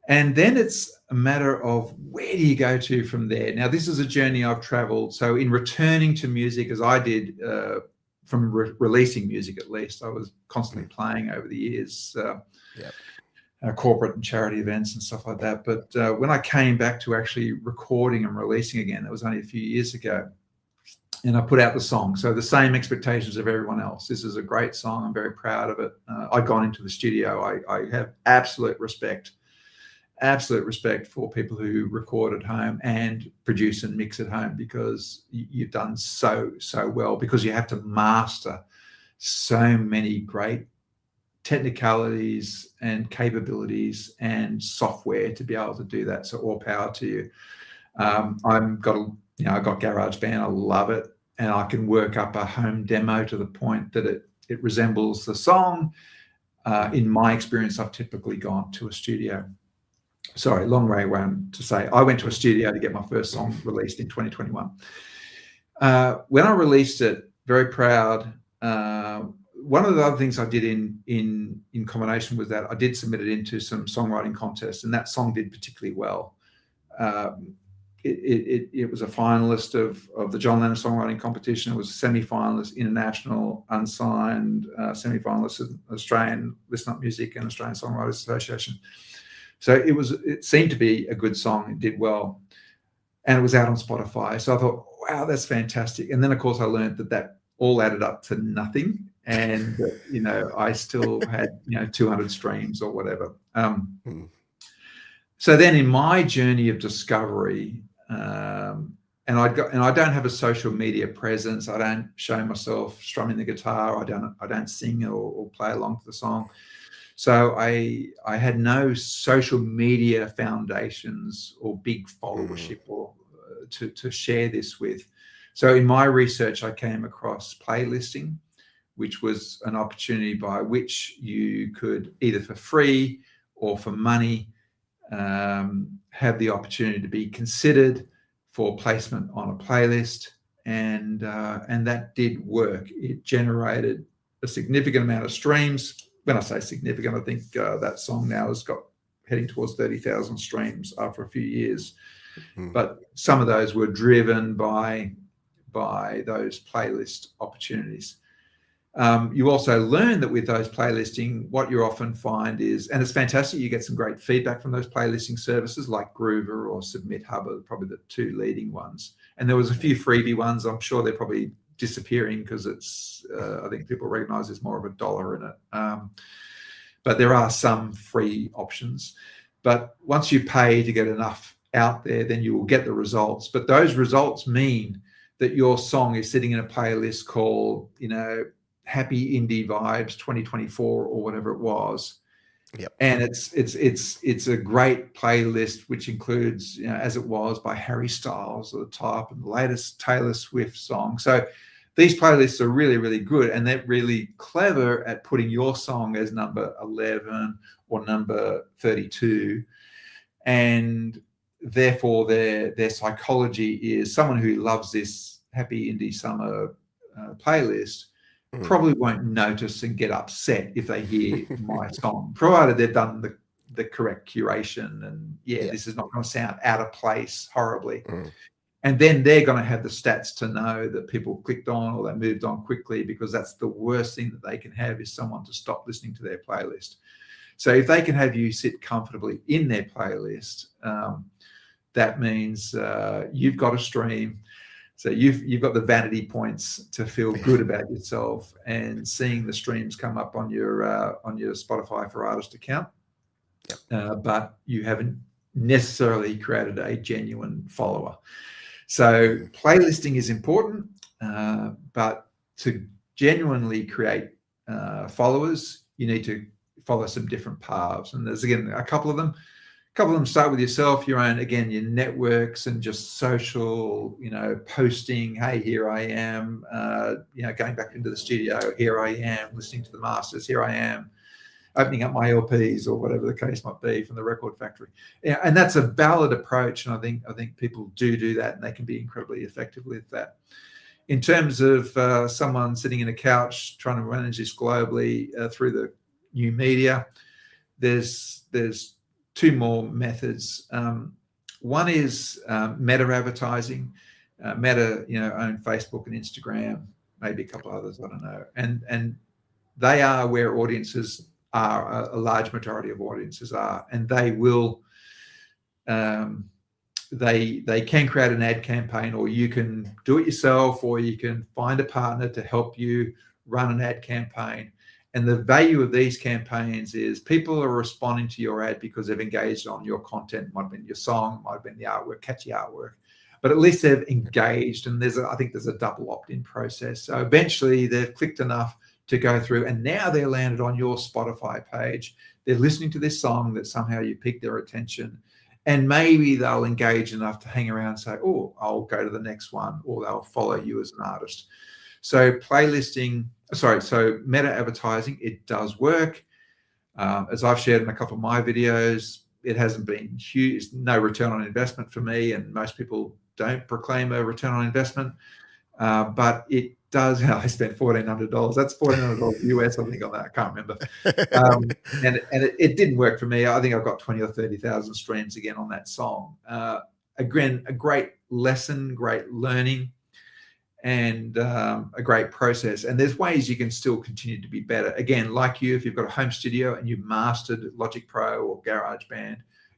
And then it's a matter of where do you go to from there? Now, this is a journey I've traveled. So in returning to music, as I did from releasing music, at least. I was constantly playing over the years, corporate and charity events and stuff like that. But when I came back to actually recording and releasing again, that was only a few years ago, and I put out the song. So the same expectations of everyone else. This is a great song. I'm very proud of it. I'd gone into the studio. I have absolute respect for people who record at home and produce and mix at home, because you've done so well, because you have to master so many great technicalities and capabilities and software to be able to do that. So all power to you. I've got GarageBand. I love it, and I can work up a home demo to the point that it resembles the song. In my experience, I've typically gone to a studio. Sorry, long way around to say I went to a studio to get my first song released in 2021. When I released it, very proud. One of the other things I did in combination with that, I did submit it into some songwriting contests, and that song did particularly well. It was a finalist of the John Lennon Songwriting Competition. It was a semi-finalist, international, unsigned, semi-finalist of Australian Listen Up Music and Australian Songwriters Association. So it seemed to be a good song. It did well, and it was out on Spotify. So I thought, wow, that's fantastic. And then, of course, I learned that all added up to nothing, and I still had 200 streams or whatever. So then, in my journey of discovery, and I don't have a social media presence. I don't show myself strumming the guitar. I don't sing or play along to the song. So I had no social media foundations or big followership or to share this with. So in my research, I came across playlisting, which was an opportunity by which you could, either for free or for money, have the opportunity to be considered for placement on a playlist, and that did work. It generated a significant amount of streams. When I say significant, I think that song now has got heading towards 30,000 streams after a few years. But some of those were driven by those playlist opportunities. You also learn that with those playlisting, what you often find is, and it's fantastic, you get some great feedback from those playlisting services like Groover or Submit Hub are probably the two leading ones. And there was a few freebie ones. I'm sure they're probably disappearing because it's I think people recognize there's more of a dollar in it, but there are some free options. But once you pay to get enough out there, then you will get the results. But those results mean that your song is sitting in a playlist called Happy Indie Vibes 2024 or whatever it was. Yep. And it's a great playlist, which includes, as it was, by Harry Styles at the top, and the latest Taylor Swift song. So these playlists are really, really good, and they're really clever at putting your song as number 11 or number 32. And therefore, their psychology is someone who loves this Happy Indie Summer playlist probably won't notice and get upset if they hear my song, provided they've done the correct curation and this is not going to sound out of place horribly. And then they're going to have the stats to know that people clicked on or they moved on quickly, because that's the worst thing that they can have, is someone to stop listening to their playlist. So if they can have you sit comfortably in their playlist, that means you've got a stream. So you've got the vanity points to feel good about yourself, and seeing the streams come up on your Spotify for Artist account. But you haven't necessarily created a genuine follower. So playlisting is important, but to genuinely create followers, you need to follow some different paths. And there's, again, a couple of them. A couple of them start with yourself, your own, again, your networks and just social, posting, hey, here I am, going back into the studio, here I am, listening to the masters, here I am, opening up my LPs or whatever the case might be from the record factory. Yeah, and that's a valid approach, and I think people do that, and they can be incredibly effective with that. In terms of someone sitting in a couch trying to manage this globally through the new media, there's two more methods. One is meta advertising. Meta, own Facebook and Instagram. maybe a couple others, I don't know. And they are where audiences are, a large majority of audiences are, and they will um, they can create an ad campaign, or you can do it yourself, or you can find a partner to help you run an ad campaign. And the value of these campaigns is people are responding to your ad because they've engaged on your content. It might have been your song, might have been the artwork, catchy artwork, but at least they've engaged. And I think there's a double opt-in process. So eventually they've clicked enough to go through, and now they're landed on your Spotify page. They're listening to this song that somehow you piqued their attention. And maybe they'll engage enough to hang around and say, oh, I'll go to the next one, or they'll follow you as an artist. So so meta advertising, it does work. As I've shared in a couple of my videos, it hasn't been huge, no return on investment for me, and most people don't proclaim a return on investment, but it does. I spent $1,400. That's $1,400 US, I think, on that. I can't remember. And it didn't work for me. I think I've got 20 or 30,000 streams again on that song. Again, a great lesson, great learning, and a great process. And there's ways you can still continue to be better. Again, like you, if you've got a home studio and you've mastered Logic Pro or GarageBand,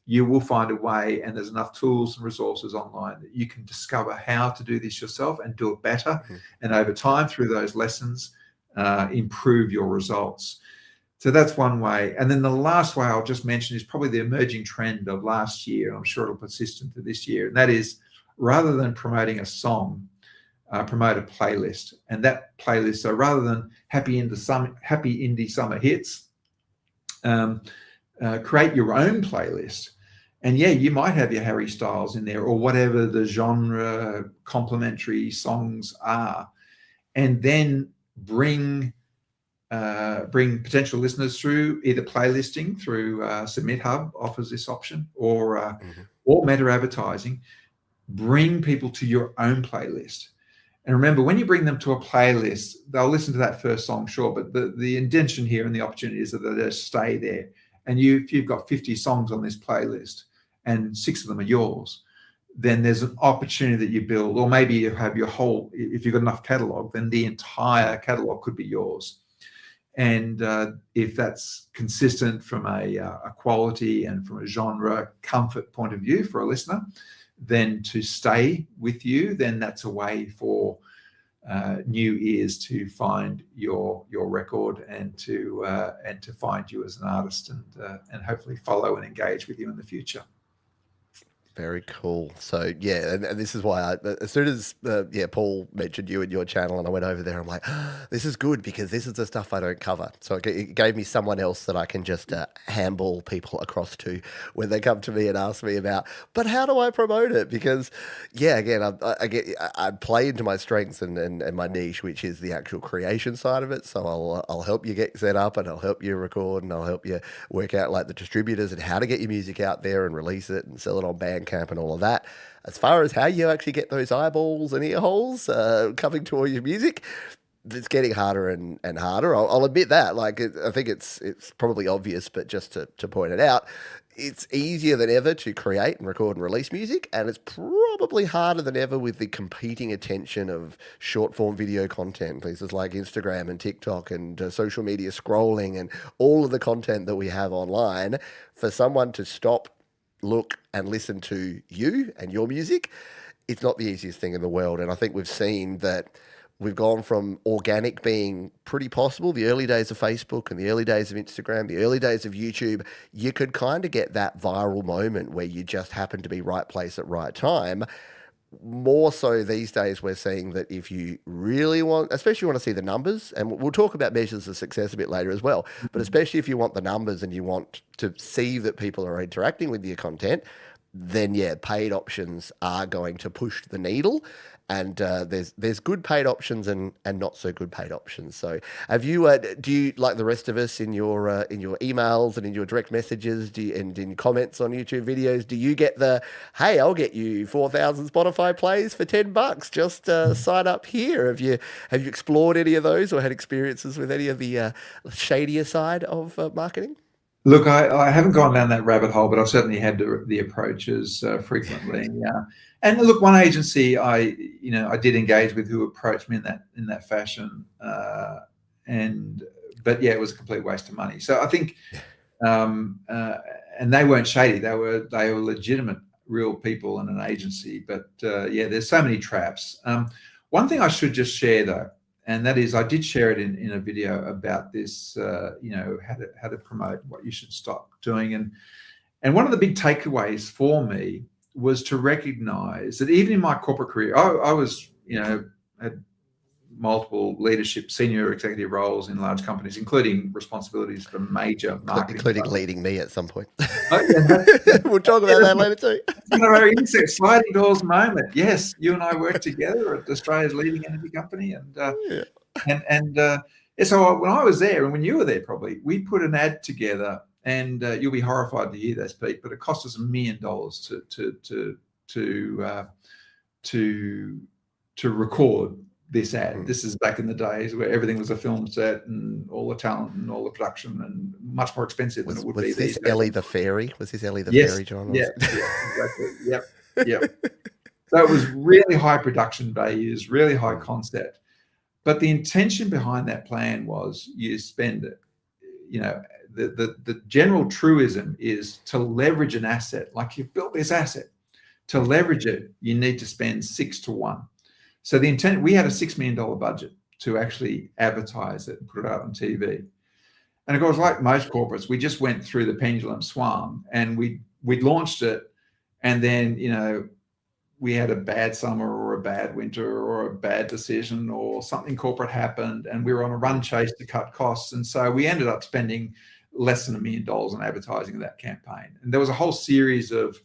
you will find a way, and there's enough tools and resources online that you can discover how to do this yourself and do it better. Mm-hmm. And over time, through those lessons, improve your results. So that's one way. And then the last way I'll just mention is probably the emerging trend of last year. I'm sure it'll persist into this year. And that is, rather than promoting a song, promote a playlist. And that playlist, so rather than happy indie summer hits, create your own playlist. And yeah, you might have your Harry Styles in there, or whatever the genre complementary songs are, and then bring potential listeners through either playlisting through Submit Hub offers this option, or meta advertising. Bring people to your own playlist. And remember, when you bring them to a playlist, they'll listen to that first song, sure, but the intention here and the opportunity is that they just stay there. And if you've got 50 songs on this playlist and 6 of them are yours, then there's an opportunity that you build, or maybe you have your whole, if you've got enough catalog, then the entire catalog could be yours. And if that's consistent from a quality and from a genre comfort point of view for a listener, then to stay with you, then that's a way for new ears to find your record and to find you as an artist, and hopefully follow and engage with you in the future. Very cool. So yeah, and this is why as soon as Paul mentioned you and your channel, and I went over there, I'm like, this is good because this is the stuff I don't cover. So it gave me someone else that I can just handball people across to when they come to me and ask me about, but how do I promote it? Because again, I play into my strengths and my niche, which is the actual creation side of it. So I'll help you get set up, and I'll help you record, and I'll help you work out like the distributors and how to get your music out there and release it and sell it on Bandcamp and all of that. As far as how you actually get those eyeballs and ear holes coming to all your music, it's getting harder and harder. I'll admit that. Like, I think it's probably obvious, but just to point it out, it's easier than ever to create and record and release music, and it's probably harder than ever with the competing attention of short form video content, places like Instagram and TikTok and social media scrolling and all of the content that we have online. For someone to stop, look and listen to you and your music, it's not the easiest thing in the world. And I think we've seen that we've gone from organic being pretty possible, the early days of Facebook and the early days of Instagram, the early days of YouTube. You could kind of get that viral moment where you just happen to be right place at right time. More so these days, we're seeing that if you really want, especially want to see the numbers, and we'll talk about measures of success a bit later as well, but especially if you want the numbers and you want to see that people are interacting with your content, then paid options are going to push the needle. And there's good paid options and not so good paid options. So have you do you, like the rest of us, in your emails and in your direct messages, and in comments on YouTube videos, do you get the, hey, I'll get you 4,000 Spotify plays for $10, just sign up here? Have you explored any of those or had experiences with any of the shadier side of marketing? Look, I haven't gone down that rabbit hole, but I've certainly had the approaches frequently. And look, one agency I did engage with who approached me in that fashion, but yeah, it was a complete waste of money. So I think, and they weren't shady; they were legitimate, real people in an agency. But yeah, there's so many traps. One thing I should just share though, and that is I did share it in a video about this, how to promote what you should stop doing. And one of the big takeaways for me was to recognize that even in my corporate career, I was, had multiple leadership, senior executive roles in large companies, including responsibilities for major marketing. Including leading me at some point. Oh, yeah, we'll talk about that later too. Very sliding doors moment. Yes, you and I worked together at Australia's leading energy company, so when I was there, and when you were there, probably we put an ad together, and you'll be horrified to hear this, Pete, but it cost us $1 million to record this ad. This is back in the days where everything was a film set and all the talent and all the production, and much more expensive than it would be. Was this Ellie the Fairy? Was this Ellie the Yes. Fairy, John? Yeah, exactly. Yep. So it was really high production values, really high concept. But the intention behind that plan was you spend it. The general truism is to leverage an asset. Like you've built this asset. To leverage it, you need to spend 6 to 1. So the intent, we had a $6 million budget to actually advertise it and put it out on TV. And of course, like most corporates, we just went through the pendulum swung, and we launched it, and then we had a bad summer or a bad winter or a bad decision or something corporate happened, and we were on a run chase to cut costs, and so we ended up spending less than $1 million on advertising that campaign. And there was a whole series of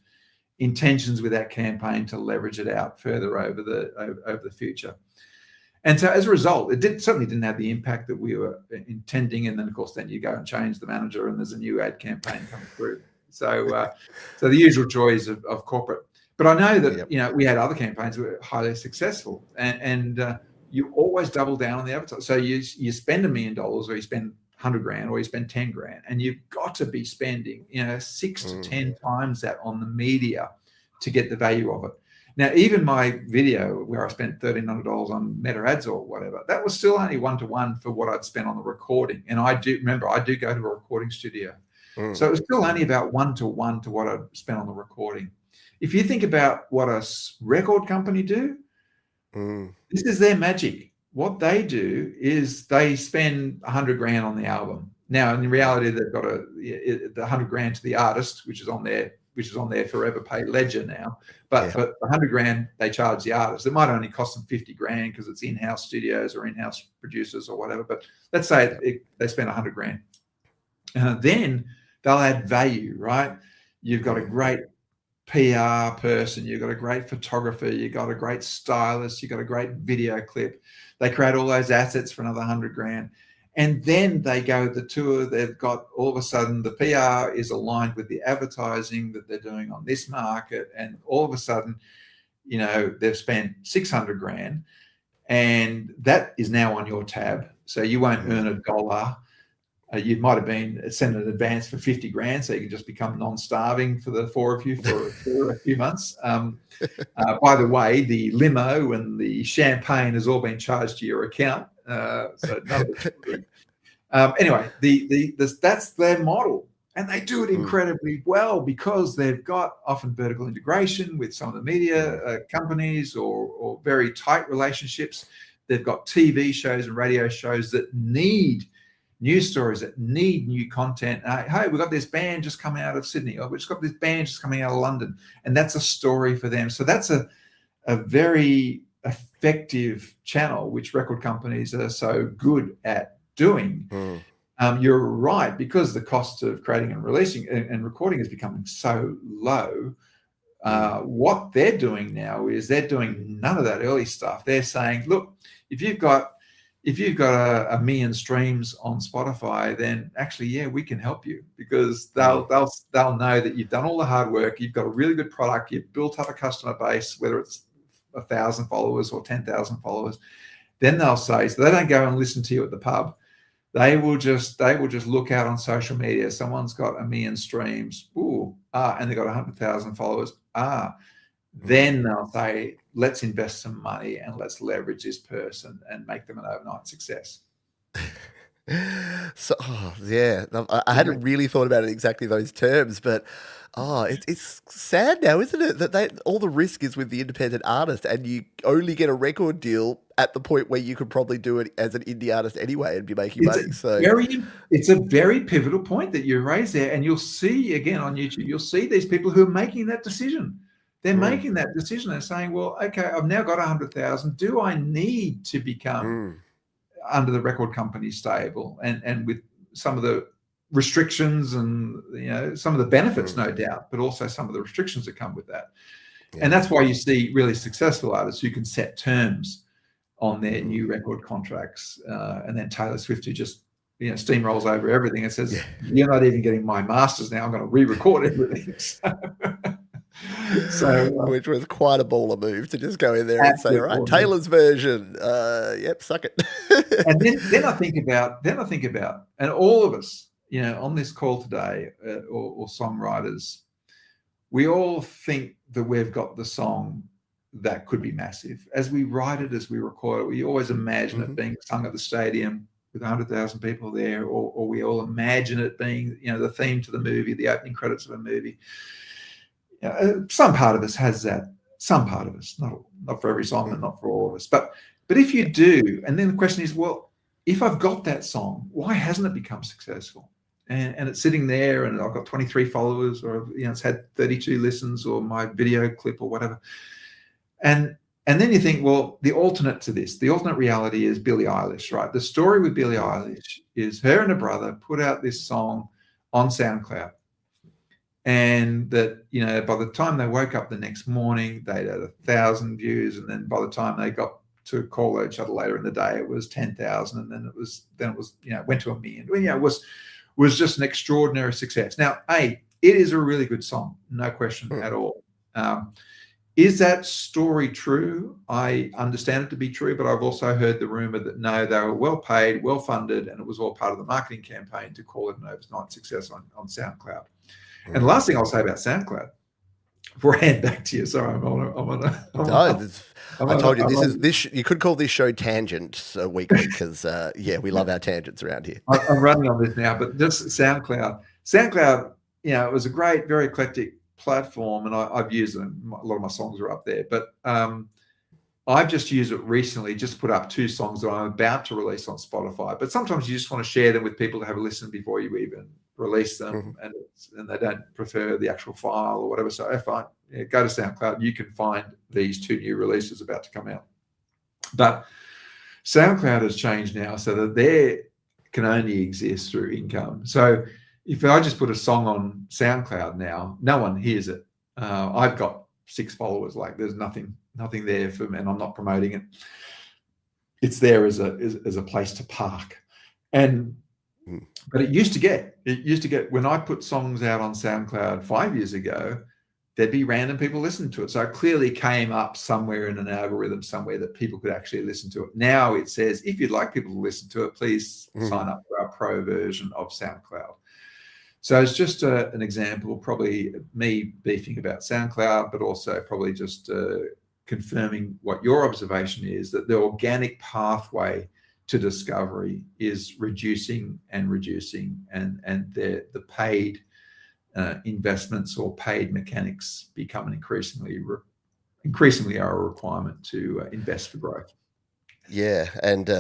intentions with that campaign to leverage it out further over the future. And so as a result, certainly didn't have the impact that we were intending. And then of course, then you go and change the manager and there's a new ad campaign coming through. So the usual joys of corporate. But I know that, we had other campaigns that were highly successful, and you always double down on the advertising. So you spend $1 million, or you spend 100 grand, or you spend 10 grand, and you've got to be spending 6 to 10 times that on the media to get the value of it. Now, even my video where I spent $1,300 on Meta ads or whatever, that was still only 1-to-1 for what I'd spent on the recording. And I do go to a recording studio, so it was still only about 1-to-1 to what I'd spent on the recording. If you think about what a record company do, this is their magic. What they do is they spend 100 grand on the album. Now, in reality, they've got the 100 grand to the artist, which is on their forever pay ledger now. But 100 grand they charge the artist. It might only cost them 50 grand because it's in-house studios or in-house producers or whatever. But let's say they spend 100 grand. Then they'll add value, right? You've got a great PR person, you've got a great photographer, you've got a great stylist, you've got a great video clip. They create all those assets for another 100 grand. And then they go the tour, they've got all of a sudden the PR is aligned with the advertising that they're doing on this market. And all of a sudden, they've spent 600 grand and that is now on your tab. So you won't earn $1. You might have been sent an advance for 50 grand, so you can just become non-starving for the four of you for a few months. By the way, the limo and the champagne has all been charged to your account. So none of it's anyway, that's their model, and they do it incredibly well because they've got often vertical integration with some of the media companies or very tight relationships. They've got TV shows and radio shows that need news stories, that need new content. Hey, we've got this band just coming out of Sydney, or we've just got this band just coming out of London, and that's a story for them. So that's a very effective channel, which record companies are so good at doing. You're right, because the cost of creating and releasing and recording is becoming so low. What they're doing now is they're doing none of that early stuff. They're saying, look, if you've got a million streams on Spotify, then actually, we can help you, because they'll know that you've done all the hard work. You've got a really good product. You've built up a customer base, whether it's 1,000 followers or 10,000 followers. Then they'll say, so they don't go and listen to you at the pub. they will just look out on social media. Someone's got 1 million streams. And they've got 100,000 followers. Then they'll say, let's invest some money and let's leverage this person and make them an overnight success. So, yeah, I hadn't really thought about it exactly those terms, but it's sad now, isn't it? That all the risk is with the independent artist, and you only get a record deal at the point where you could probably do it as an indie artist anyway and be making money. So It's a very pivotal point that you raise there, and you'll see again on YouTube. You'll see these people who are making that decision. They're making that decision. They're saying, "Well, okay, I've now got 100,000. Do I need to become under the record company stable and with some of the restrictions and some of the benefits, no doubt, but also some of the restrictions that come with that." And that's why you see really successful artists who can set terms on their new record contracts, and then Taylor Swift, who just steamrolls over everything and says, "You're not even getting my masters now. I'm going to re-record everything." Which was quite a baller move to just go in there and say, "All right, Taylor's version, yep, suck it." And then I think about, and all of us, on this call today, or songwriters, we all think that we've got the song that could be massive. As we write it, as we record it, we always imagine it being sung at the stadium with 100,000 people there, or we all imagine it being, the theme to the movie, the opening credits of a movie. Some part of us has that. Some part of us, not for every song and not for all of us. But if you do, and then the question is, well, if I've got that song, why hasn't it become successful? And it's sitting there, and I've got 23 followers, or it's had 32 listens, or my video clip, or whatever. And then you think, well, the alternate reality is Billie Eilish, right? The story with Billie Eilish is her and her brother put out this song on SoundCloud. And that, by the time they woke up the next morning, they'd had 1,000 views. And then by the time they got to call each other later in the day, it was 10,000. And then it was, went to 1 million. It was just an extraordinary success. Now, it is a really good song, no question at all. Is that story true? I understand it to be true, but I've also heard the rumor that no, they were well paid, well funded, and it was all part of the marketing campaign to call it an overnight success on SoundCloud. And the last thing I'll say about SoundCloud, before I hand back to you, sorry, I told you you could call this show Tangents weekly, because we love our tangents around here. I'm running on this now, but just SoundCloud. SoundCloud, it was a great, very eclectic platform, and I've used them. A lot of my songs are up there, but I've just used it recently, just put up 2 songs that I'm about to release on Spotify. But sometimes you just want to share them with people to have a listen before you even release them, and they don't prefer the actual file or whatever. So if I go to SoundCloud, you can find these 2 new releases about to come out. But SoundCloud has changed now so that they can only exist through income. So if I just put a song on SoundCloud now, no one hears it. I've got 6 followers. Like, there's nothing there for me, and I'm not promoting it. It's there as a place to park. But it used to get when I put songs out on SoundCloud 5 years ago, there'd be random people listening to it. So it clearly came up somewhere in an algorithm somewhere that people could actually listen to it. Now it says, if you'd like people to listen to it, please sign up for our pro version of SoundCloud. So it's just an example, probably me beefing about SoundCloud, but also probably just confirming what your observation is, that the organic pathway to discovery is reducing, and the paid investments or paid mechanics become increasingly are a requirement to invest for growth. Yeah, and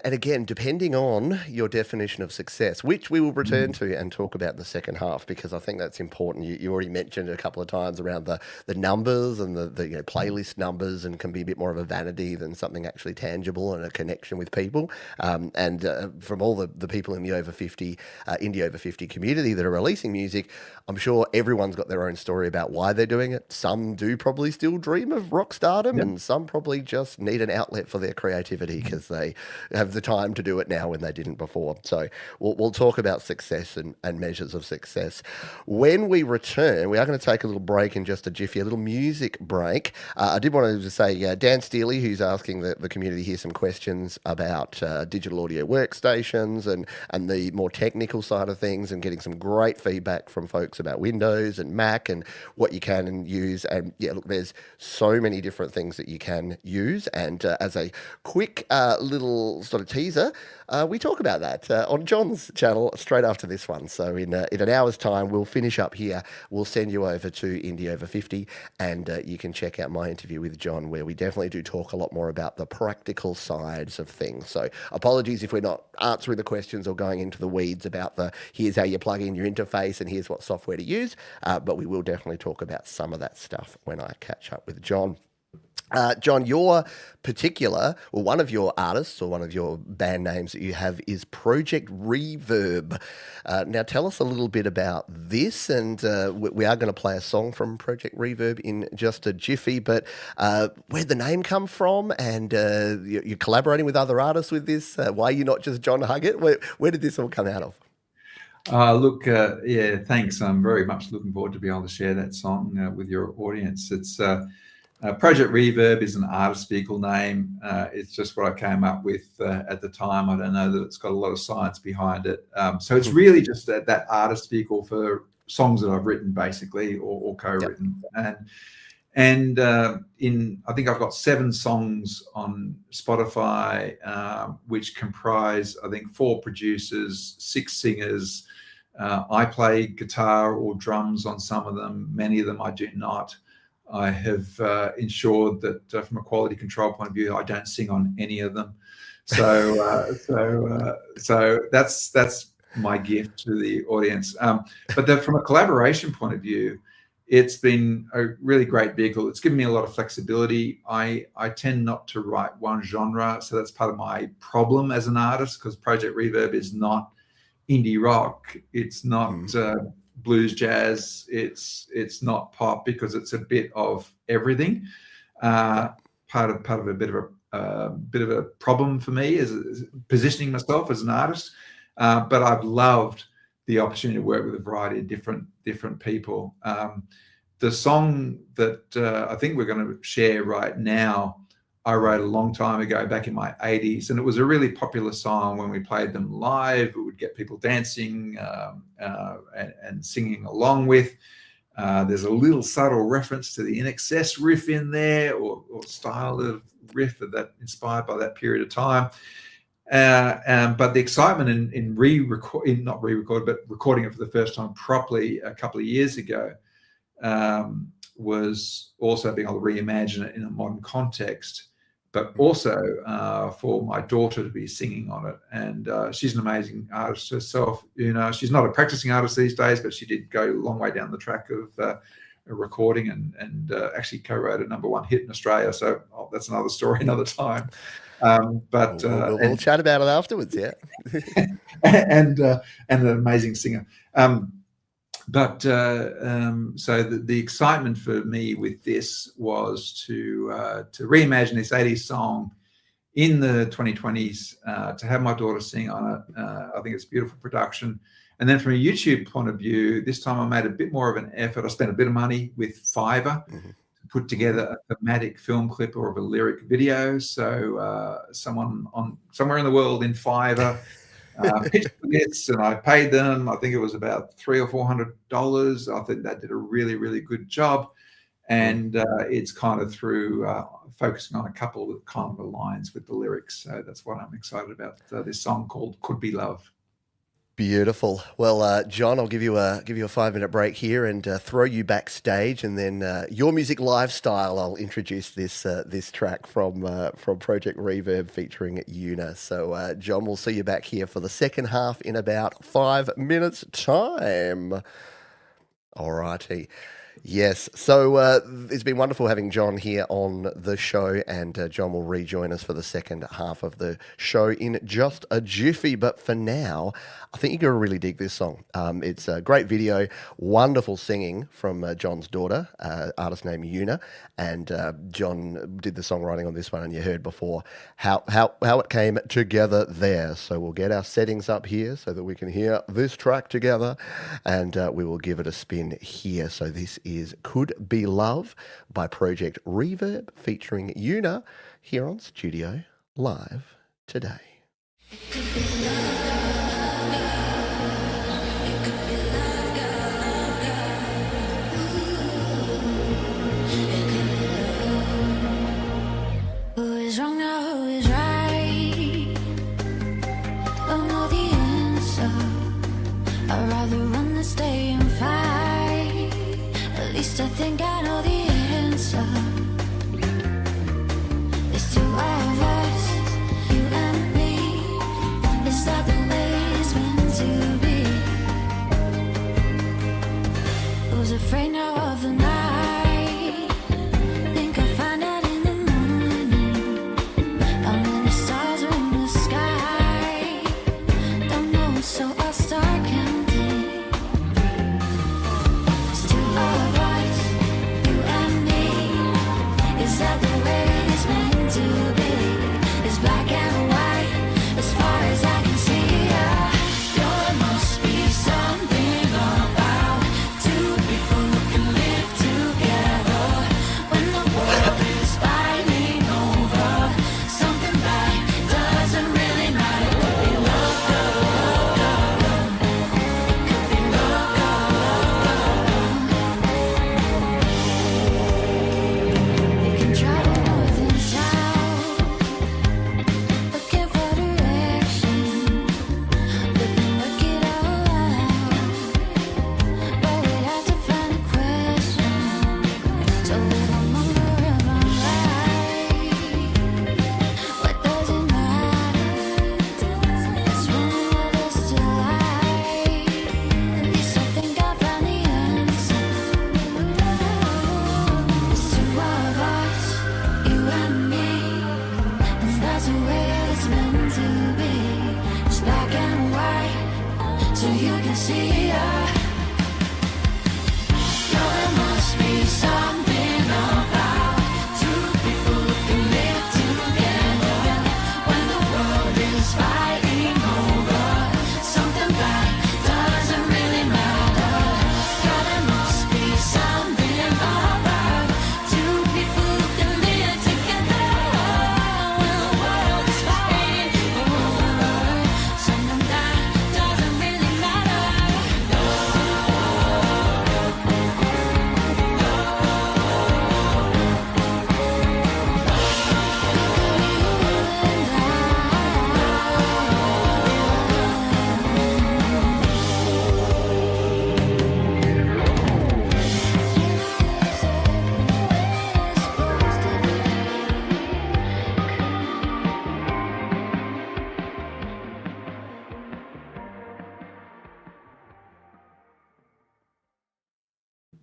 again, depending on your definition of success, which we will return to and talk about in the second half, because I think that's important. You already mentioned a couple of times around the numbers and the playlist numbers, and can be a bit more of a vanity than something actually tangible and a connection with people. From all the people in the over 50 indie over 50 community that are releasing music, I'm sure everyone's got their own story about why they're doing it. Some do probably still dream of rock stardom, and some probably just need an outlet for their creativity. creativity because they have the time to do it now when they didn't before. So we'll talk about success and measures of success. When we return, we are going to take a little break in just a jiffy, a little music break. I did want to say Dan Steely, who's asking the community here some questions about digital audio workstations and the more technical side of things, and getting some great feedback from folks about Windows and Mac and what you can and use. And yeah, look, there's so many different things that you can use. And as a quick little sort of teaser, we talk about that on John's channel straight after this one. So in an hour's time, we'll finish up here. We'll send you over to Indie Over 50, and you can check out my interview with John, where we definitely do talk a lot more about the practical sides of things. So apologies if we're not answering the questions or going into the weeds about here's how you plug in your interface and here's what software to use, but we will definitely talk about some of that stuff when I catch up with John. John, your particular, or one of your artists or one of your band names that you have is Project Reverb. Now, tell us a little bit about this, and we are going to play a song from Project Reverb in just a jiffy, but where'd the name come from? And you're collaborating with other artists with this? Why are you not just John Huggart? Where did this all come out of? Look, yeah, thanks. I'm very much looking forward to be able to share that song with your audience. It's Project Reverb is an artist vehicle name. It's just what I came up with at the time. I don't know that it's got a lot of science behind it. So it's really just that artist vehicle for songs that I've written, basically, or co-written. Yep. And I think I've got 7 songs on Spotify, which comprise, I think, 4 producers, 6 singers. I play guitar or drums on some of them. Many of them I do not. I have ensured that from a quality control point of view, I don't sing on any of them. So that's my gift to the audience. But then from a collaboration point of view, it's been a really great vehicle. It's given me a lot of flexibility. I tend not to write one genre, so that's part of my problem as an artist, because Project Reverb is not indie rock. It's not blues, jazz. It's not pop, because it's a bit of everything. Part of a bit of a problem for me is positioning myself as an artist. But I've loved the opportunity to work with a variety of different people. The song that I think we're going to share right now, I wrote a long time ago, back in my 80s, and it was a really popular song. When we played them live, it would get people dancing and singing along with. There's a little subtle reference to the INXS riff in there, or style of riff that inspired by that period of time. But the excitement in recording it for the first time properly a couple of years ago was also being able to reimagine it in a modern context, but also for my daughter to be singing on it. And she's an amazing artist herself. You know, she's not a practicing artist these days, but she did go a long way down the track of a recording and actually co-wrote a #1 hit in Australia. So that's another story, another time. But we'll chat about it afterwards, yeah. and an amazing singer. So the excitement for me with this was to reimagine this 80s song in the 2020s, to have my daughter sing on it. I think it's a beautiful production. And then from a YouTube point of view, this time I made a bit more of an effort. I spent a bit of money with Fiverr to put together a thematic film clip or of a lyric video. So someone somewhere in the world in Fiverr pitched this, and I paid them. I think it was about $300 or $400. I think that did a really, really good job. And it's kind of through focusing on a couple of kind of lines with the lyrics. So that's what I'm excited about. This song called "Could Be Love." Beautiful. Well, John, I'll give you a 5-minute break here and throw you backstage, and then your music lifestyle. I'll introduce this track from Project Reverb featuring Una. So, John, we'll see you back here for the second half in about 5 minutes' time. All righty. Yes. So it's been wonderful having John here on the show, and John will rejoin us for the second half of the show in just a jiffy. But for now, I think you're going to really dig this song. It's a great video, wonderful singing from John's daughter, artist named Una, and John did the songwriting on this one, and you heard before how it came together there. So we'll get our settings up here so that we can hear this track together, and we will give it a spin here. So this is Could Be Love by Project Reverb featuring Una here on Studio Live today. Who is wrong now, who is right? Don't know the answer. I'd rather run this day and fight. At least I think I know the answer. There's two of us, you and me. Is that the way it's meant to be? Who's afraid now of the night? Think I'll find out in the morning. How many stars are in the sky? Don't know, so I'll start counting. It's two of us, you and me. Is that the way it's meant to be? It's black and white, as far as I can see. There must be something about two people who can live together when the world is fighting over something that doesn't really matter. It could be love, love. It could be love, love. We can travel north and south, looking for direction. We can work it out loud, but we'd have to find a question, so we don't wonder if I'm right. What does it matter? It's one of us to lie. At least I think I found the answer. It's two of us, you and me. And that's the way it's meant to be. It's black and white, so you can see there must be something about two people who can live together when the world is fighting over something that doesn't really matter. There must be something about two people who can live together when the world is fighting over something that doesn't really matter.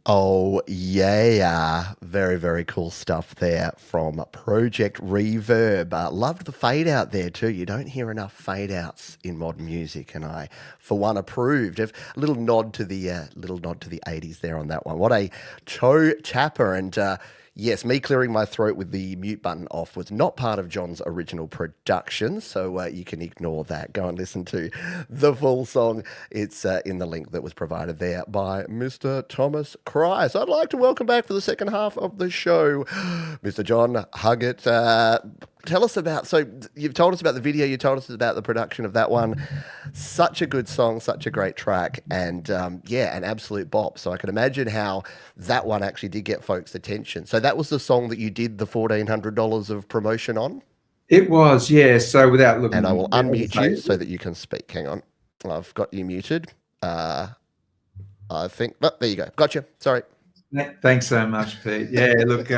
Oh, yeah. Very, very cool stuff there from Project Reverb. Loved the fade out there too. You don't hear enough fade outs in modern music, and I, for one, approved. A little nod to the 80s there on that one. What a toe tapper. And yes, me clearing my throat with the mute button off was not part of John's original production, so you can ignore that. Go and listen to the full song. It's in the link that was provided there by Mr. Thomas Christ. I'd like to welcome back for the second half of the show, Mr. John Huggart. Tell us about, so you've told us about the video, you told us about the production of that one. Such a good song, such a great track, and yeah, an absolute bop. So I can imagine how that one actually did get folks' attention. So that was the song that you did the $1,400 of promotion on? It was, yeah. So without looking, and I will unmute you so that you can speak. Hang on. I've got you muted. I think, oh, there you go. Gotcha. Sorry. Thanks so much, Pete. Yeah, look,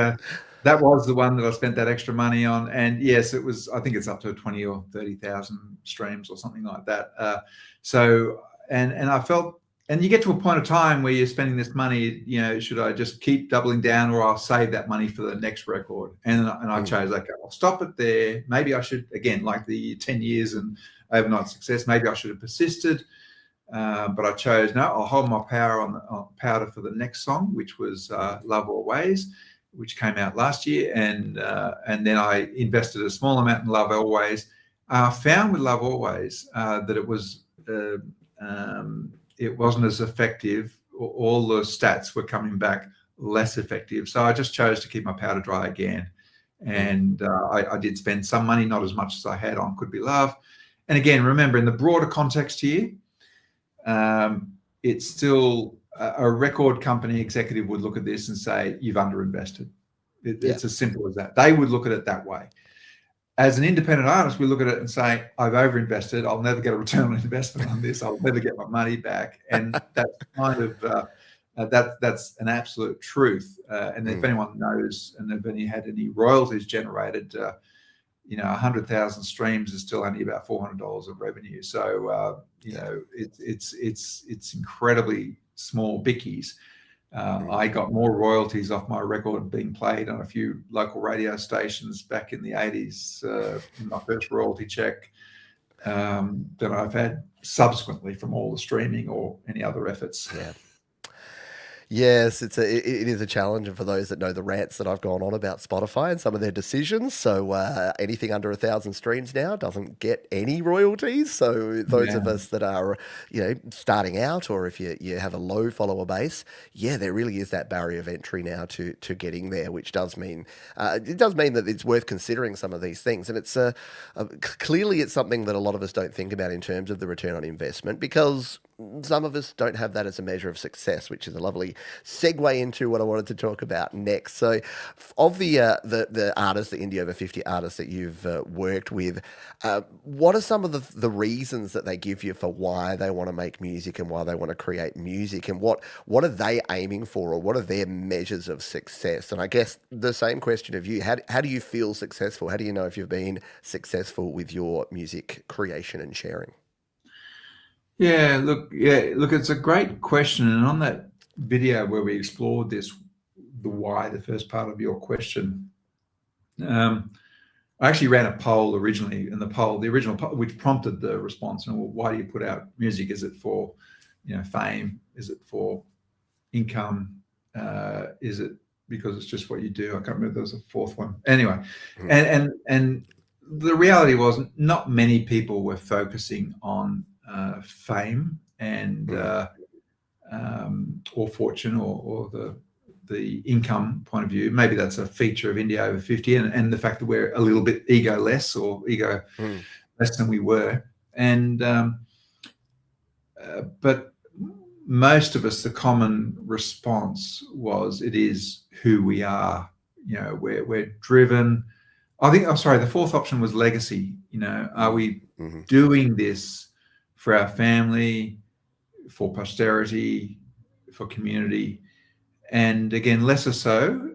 that was the one that I spent that extra money on. And yes, it was, I think it's up to 20 or 30,000 streams or something like that. So, and I felt and you get to a point of time where you're spending this money, should I just keep doubling down, or I'll save that money for the next record? And I chose, okay, I'll stop it there. Maybe I should, again, like the 10 years and overnight success, maybe I should have persisted. But I chose, no, I'll hold my powder for the next song, which was Love Always, which came out last year. And then I invested a small amount in Love Always. Found with Love Always that it wasn't as effective. All the stats were coming back less effective. So I just chose to keep my powder dry again. And I did spend some money, not as much as I had on Could Be Love. And again, remember, in the broader context here, it's still a record company executive would look at this and say, you've underinvested. It's as simple as that. They would look at it that way. As an independent artist, we look at it and say, I've overinvested. I'll never get a return on investment on this. I'll never get my money back. And that's kind of, that's an absolute truth. And if anyone knows, and if any had any royalties generated, 100,000 streams is still only about $400 of revenue. So, it's incredibly small bickies. I got more royalties off my record being played on a few local radio stations back in the 80s, my first royalty check, than I've had subsequently from all the streaming or any other efforts. Yeah. Yes, it is a challenge, and for those that know the rants that I've gone on about Spotify and some of their decisions, so anything under 1,000 streams now doesn't get any royalties. So those of us that are starting out, or if you have a low follower base, there really is that barrier of entry now to getting there, which does mean that it's worth considering some of these things, and it's clearly it's something that a lot of us don't think about in terms of the return on investment, because some of us don't have that as a measure of success, which is a lovely segue into what I wanted to talk about next. So of the artists, the Indie Over 50 artists that you've worked with, what are some of the reasons that they give you for why they want to make music and why they want to create music, and what are they aiming for, or what are their measures of success? And I guess the same question of you, how do you feel successful? How do you know if you've been successful with your music creation and sharing? Look, it's a great question. And on that video where we explored this, the why, the first part of your question, I actually ran a poll originally, and the original poll, which prompted the response, and why do you put out music? Is it for, fame? Is it for income? Is it because it's just what you do? I can't remember, there was a fourth one. Anyway, and the reality was not many people were focusing on fame and or fortune or the income point of view. Maybe that's a feature of Indie Over 50, and the fact that we're a little bit ego less than we were. And but most of us, the common response was, it is who we are. We're driven. I think, the fourth option was legacy. Are we doing this for our family, for posterity, for community? And again, lesser so.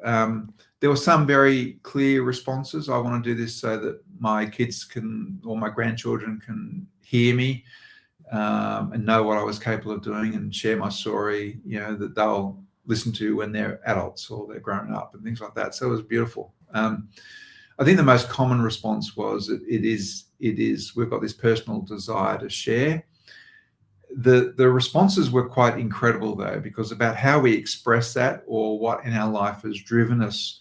There were some very clear responses. I want to do this so that my kids or my grandchildren can hear me and know what I was capable of doing, and share my story, that they'll listen to when they're adults or they're grown up and things like that. So it was beautiful. I think the most common response was it is we've got this personal desire to share. The responses were quite incredible, though, because about how we express that, or what in our life has driven us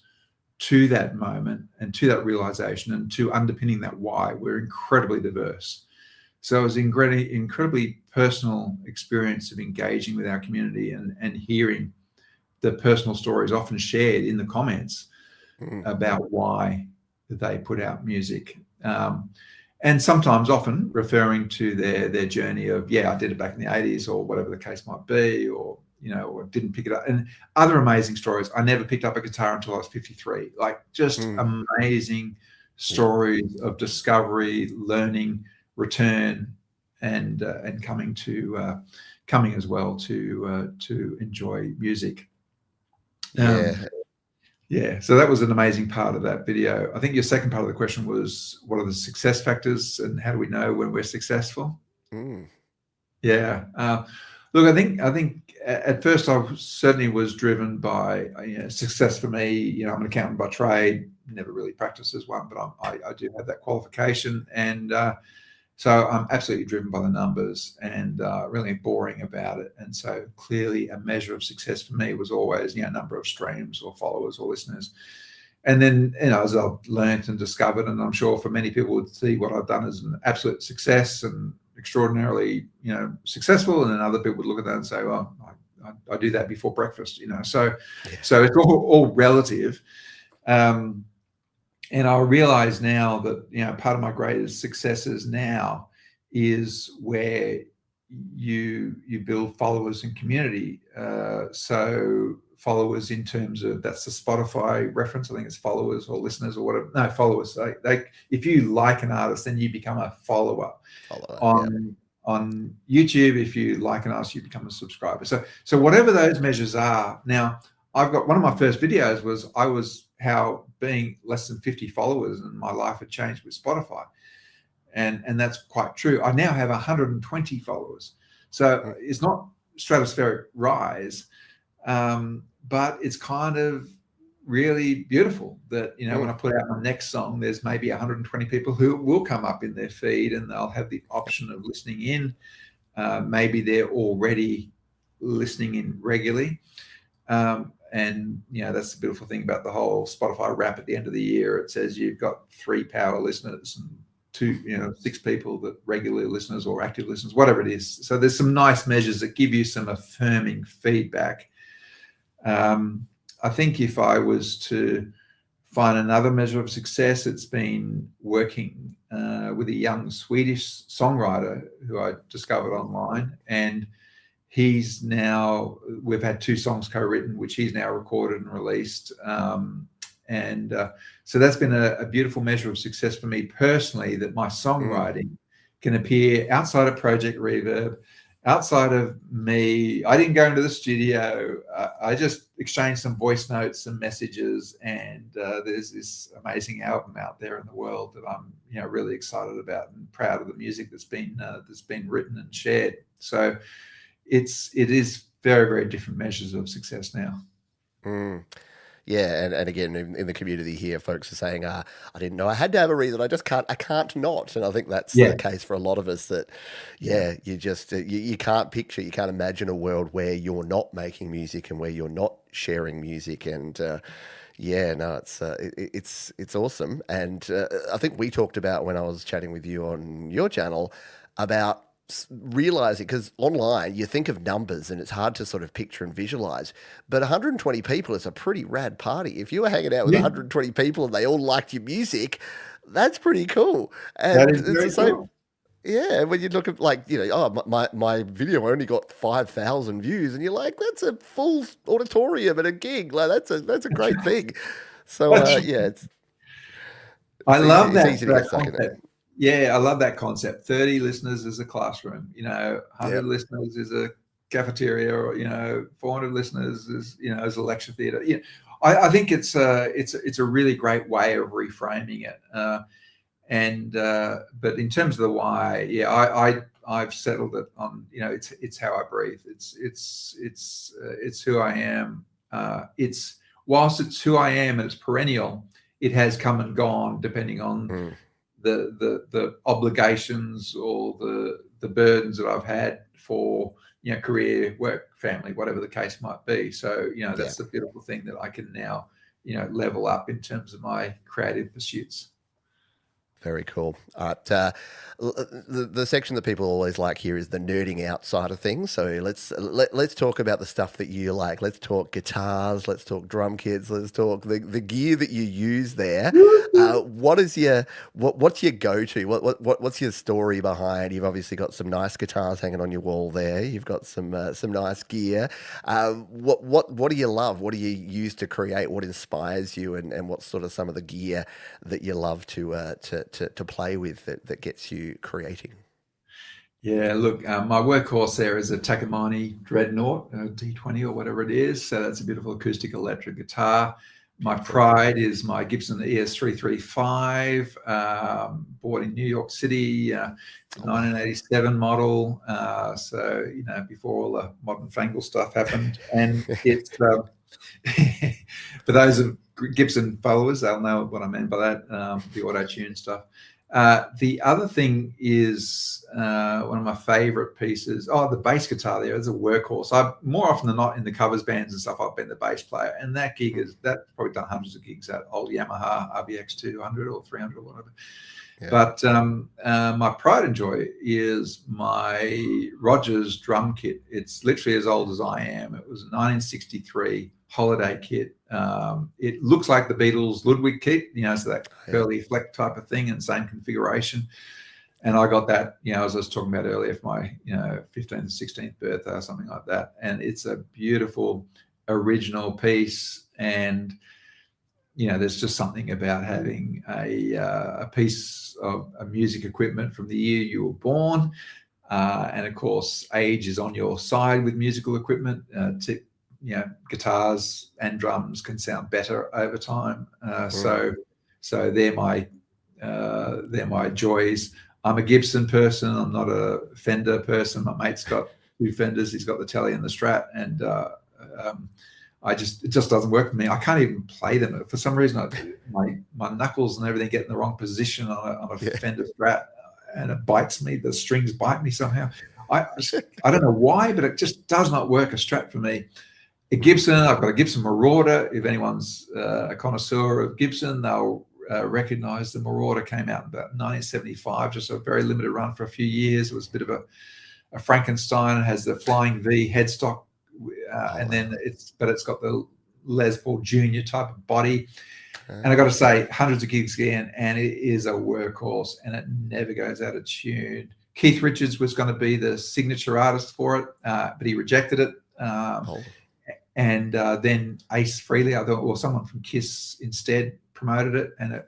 to that moment and to that realization and to underpinning that why, we're incredibly diverse. So it was an incredibly personal experience of engaging with our community and hearing the personal stories often shared in the comments about why they put out music. And sometimes, often, referring to their journey of, I did it back in the 80s, or whatever the case might be, or didn't pick it up. And other amazing stories. I never picked up a guitar until I was 53. Like, just amazing stories of discovery, learning, return, and coming as well to enjoy music. So that was an amazing part of that video. I think your second part of the question was, what are the success factors and how do we know when we're successful? Look, I think at first certainly was driven by success for me. I'm an accountant by trade, never really practiced as one, but I do have that qualification, and so I'm absolutely driven by the numbers and really boring about it. And so clearly, a measure of success for me was always number of streams or followers or listeners. And then as I've learnt and discovered, and I'm sure for many people would see what I've done as an absolute success and extraordinarily successful, and then other people would look at that and say, well, I do that before breakfast, so so it's all relative. And I realize now that part of my greatest successes now is where you build followers and community. So followers in terms of, that's the Spotify reference. I think it's followers or listeners or whatever. No, followers. If you like an artist, then you become a follower. On YouTube, if you like an artist, you become a subscriber. So whatever those measures are. Now, I've got one of my first videos was how being less than 50 followers and my life had changed with Spotify. And that's quite true. I now have 120 followers. So it's not stratospheric rise, but it's kind of really beautiful that, when I put out my next song, there's maybe 120 people who will come up in their feed and they'll have the option of listening in. Maybe they're already listening in regularly. And that's the beautiful thing about the whole Spotify wrap at the end of the year. It says you've got 3 power listeners and 6 people that regular listeners or active listeners, whatever it is. So there's some nice measures that give you some affirming feedback. I think if I was to find another measure of success, it's been working with a young Swedish songwriter who I discovered online, and we've had 2 songs co-written, which he's now recorded and released. So that's been a beautiful measure of success for me personally, that my songwriting can appear outside of Project Reverb, outside of me. I didn't go into the studio. I just exchanged some voice notes and messages, and there's this amazing album out there in the world that I'm really excited about and proud of the music that's been written and shared. So it is very, very different measures of success now. Yeah, and again, in the community here, folks are saying, I didn't know I had to have a reason. I can't not. And I think that's the case for a lot of us, that, you just, you can't imagine a world where you're not making music and where you're not sharing music. And it's awesome. And I think we talked about, when I was chatting with you on your channel, about realizing, because online you think of numbers and it's hard to sort of picture and visualize, but 120 people is a pretty rad party. If you were hanging out with 120 people and they all liked your music, that's pretty cool. And that is very cool. Yeah, when you look at my video only got 5,000 views, and you're like, that's a full auditorium at a gig. Like that's a great thing. So I love that. Easy to get stuck in it. Yeah, I love that concept. 30 listeners is a classroom, 100 listeners is a cafeteria, or 400 listeners is is a lecture theatre. I think it's a really great way of reframing it. But in terms of the why, I've settled it on it's how I breathe. It's who I am. Whilst it's who I am and it's perennial, it has come and gone depending on the obligations or the burdens that I've had for career, work, family, whatever the case might be. So that's the beautiful thing, that I can now level up in terms of my creative pursuits. Very cool. All right. The section that people always like here is the nerding out side of things. So let's talk about the stuff that you like. Let's talk guitars. Let's talk drum kits. Let's talk the gear that you use there. What's your go-to? What's your story behind? You've obviously got some nice guitars hanging on your wall there. You've got some nice gear. What do you love? What do you use to create? What inspires you? And what's sort of some of the gear that you love to play with that gets you creating? Yeah, look, my workhorse there is a Takamine Dreadnought, D20 or whatever it is. So that's a beautiful acoustic electric guitar. My pride is my Gibson ES335, bought in New York City. It's a 1987 model. So, before all the modern fangle stuff happened. And it's, for those of Gibson followers, they'll know what I mean by that, the auto-tune stuff. The other thing is one of my favorite pieces. The bass guitar there is a workhorse. More often than not in the covers bands and stuff, I've been the bass player, and that's probably done hundreds of gigs, that old Yamaha RBX 200 or 300 or whatever. Yeah. But my pride and joy is my Rogers drum kit. It's literally as old as I am. It was a 1963 holiday kit. It looks like the Beatles Ludwig kit, so that curly fleck type of thing, and same configuration. And I got that, as I was talking about earlier, for my 15th, 16th birthday or something like that. And it's a beautiful original piece. And there's just something about having a piece of music equipment from the year you were born. And of course, age is on your side with musical equipment. Guitars and drums can sound better over time. So they're my joys. I'm a Gibson person. I'm not a Fender person. My mate's got 2 Fenders. He's got the Telly and the Strat, and it just doesn't work for me. I can't even play them for some reason. My knuckles and everything get in the wrong position on a Fender Strat, and it bites me. The strings bite me somehow. I don't know why, but it just does not work a Strat for me. A Gibson, I've got a Gibson Marauder. If anyone's a connoisseur of Gibson, they'll recognize the Marauder. Came out in about 1975, just a very limited run for a few years. It was a bit of a Frankenstein. It has the Flying V headstock, and then it's got the Les Paul Jr. type of body. And I got to say, hundreds of gigs again, and it is a workhorse, and it never goes out of tune. Keith Richards was going to be the signature artist for it, but he rejected it. And then Ace Frehley, or someone from Kiss instead, promoted it, and it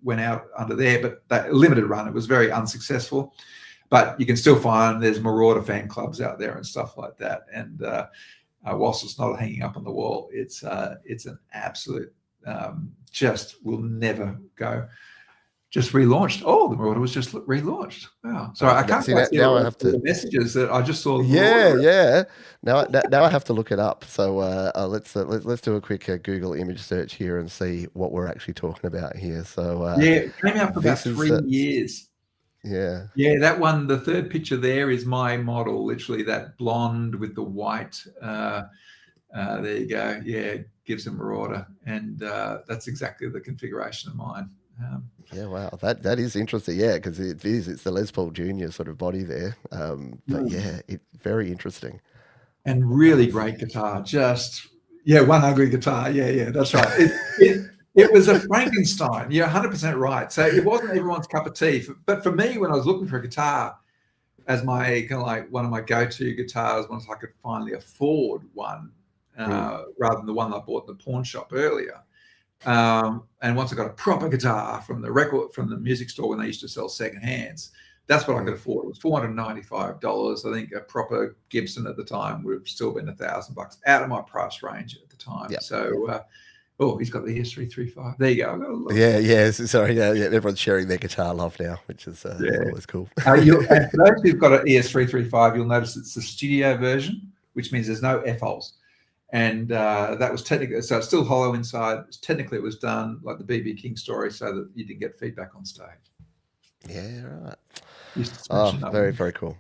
went out under there. But that limited run, it was very unsuccessful. But you can still find there's Marauder fan clubs out there and stuff like that. And whilst it's not hanging up on the wall, it's an absolute just will never go. Just relaunched. The Marauder was just relaunched. Wow. Sorry, I can't see that. Now I have to messages that I just saw. Yeah. Now I have to look it up. So let's do a quick Google image search here and see what we're actually talking about here. So it came out for about 3 years. Yeah. That one. The third picture there is my model. Literally that blonde with the white. There you go. Yeah, Gibson Marauder, and that's exactly the configuration of mine. Wow, that is interesting. Yeah, because it's the Les Paul Jr. sort of body there. But it's very interesting and really great guitar. One ugly guitar. Yeah, that's right. It was a Frankenstein. You're 100% right. So it wasn't everyone's cup of tea. But for me, when I was looking for a guitar as my kind of like one of my go-to guitars, once I could finally afford one, rather than the one I bought in the pawn shop earlier. And once I got a proper guitar from the music store when they used to sell second hands, that's what I could afford. It was $495. I think a proper Gibson at the time would have still been $1,000 out of my price range at the time. Yep. So, he's got the ES335. There you go. Yeah. Sorry, yeah. Everyone's sharing their guitar love now, which is always cool. And for those who've got an ES335, you'll notice it's the studio version, which means there's no F-holes. And that was technically, so it's still hollow inside. Technically, it was done like the B.B. King story so that you didn't get feedback on stage. Yeah, right. Very, very cool.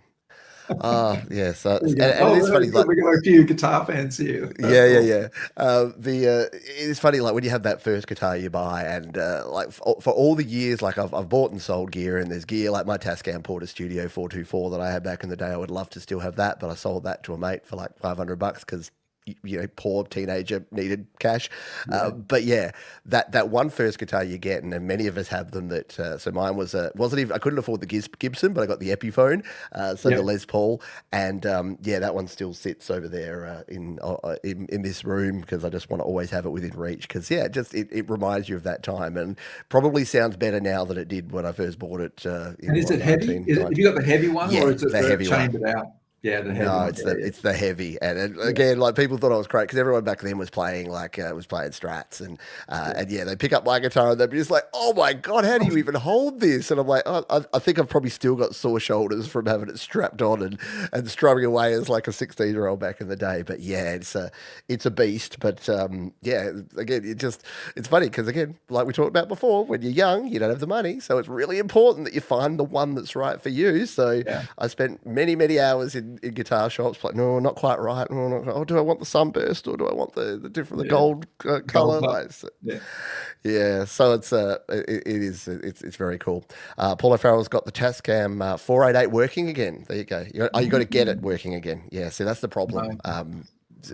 Yeah. So and it's funny. Like, we got a few guitar fans here. Yeah. It's funny, like when you have that first guitar you buy, and like for all the years, like I've bought and sold gear, and there's gear like my Tascam Porter Studio 424 that I had back in the day. I would love to still have that, but I sold that to a mate for like $500 because poor teenager needed cash. But that one first guitar you get, and many of us have them. That so mine wasn't even, I couldn't afford the Gibson, but I got the Epiphone, the Les Paul, and that one still sits over there in this room because I just want to always have it within reach. Because it reminds you of that time, and probably sounds better now than it did when I first bought it. And is it heavy? Have you got the heavy one, or is it the heavy chambered out? Yeah, the heavy No, one. it's Yeah, it's the heavy, and yeah. again, like people thought I was crazy because everyone back then was playing strats, and yeah, they pick up my guitar and they'd be just like, "Oh my god, how do you even hold this?" And I'm like, oh, I think I've probably still got sore shoulders from having it strapped on and strumming away as like a 16-year-old back in the day. But yeah, it's a beast. But yeah, again, it's funny because again, like we talked about before, when you're young, you don't have the money, so it's really important that you find the one that's right for you. So Yeah. I spent many hours in guitar shops, like, no, not quite right. No, not, oh, do I want the sunburst or do I want the Yeah. gold color? Gold up. Like, Yeah. yeah, so it's very cool. Paul O'Farrell's got the Tascam 488 working again. There you go. You got to get it working again. Yeah, see that's the problem.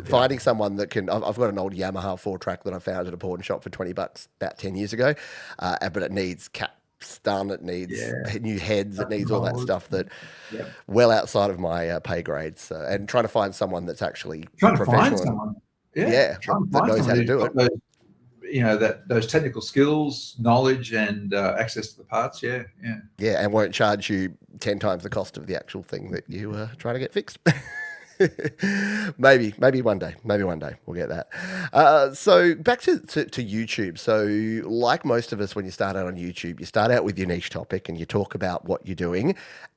Finding someone that can. I've got an old Yamaha 4-track that I found at a pawn shop for $20 about 10 years ago, but it needs caps done. It needs Yeah. new heads. It needs all that stuff that Yeah. well outside of my pay grades. And trying to find someone that's actually Trying to find professional and someone. Yeah. yeah, Trying to that find knows how someone to who's do got it. those, those technical skills, knowledge, and access to the parts. Yeah. Yeah. Yeah, and won't charge you 10 times the cost of the actual thing that you trying to get fixed. maybe one day we'll get that. So back to YouTube. So like most of us, when you start out on YouTube, you start out with your niche topic and you talk about what you're doing.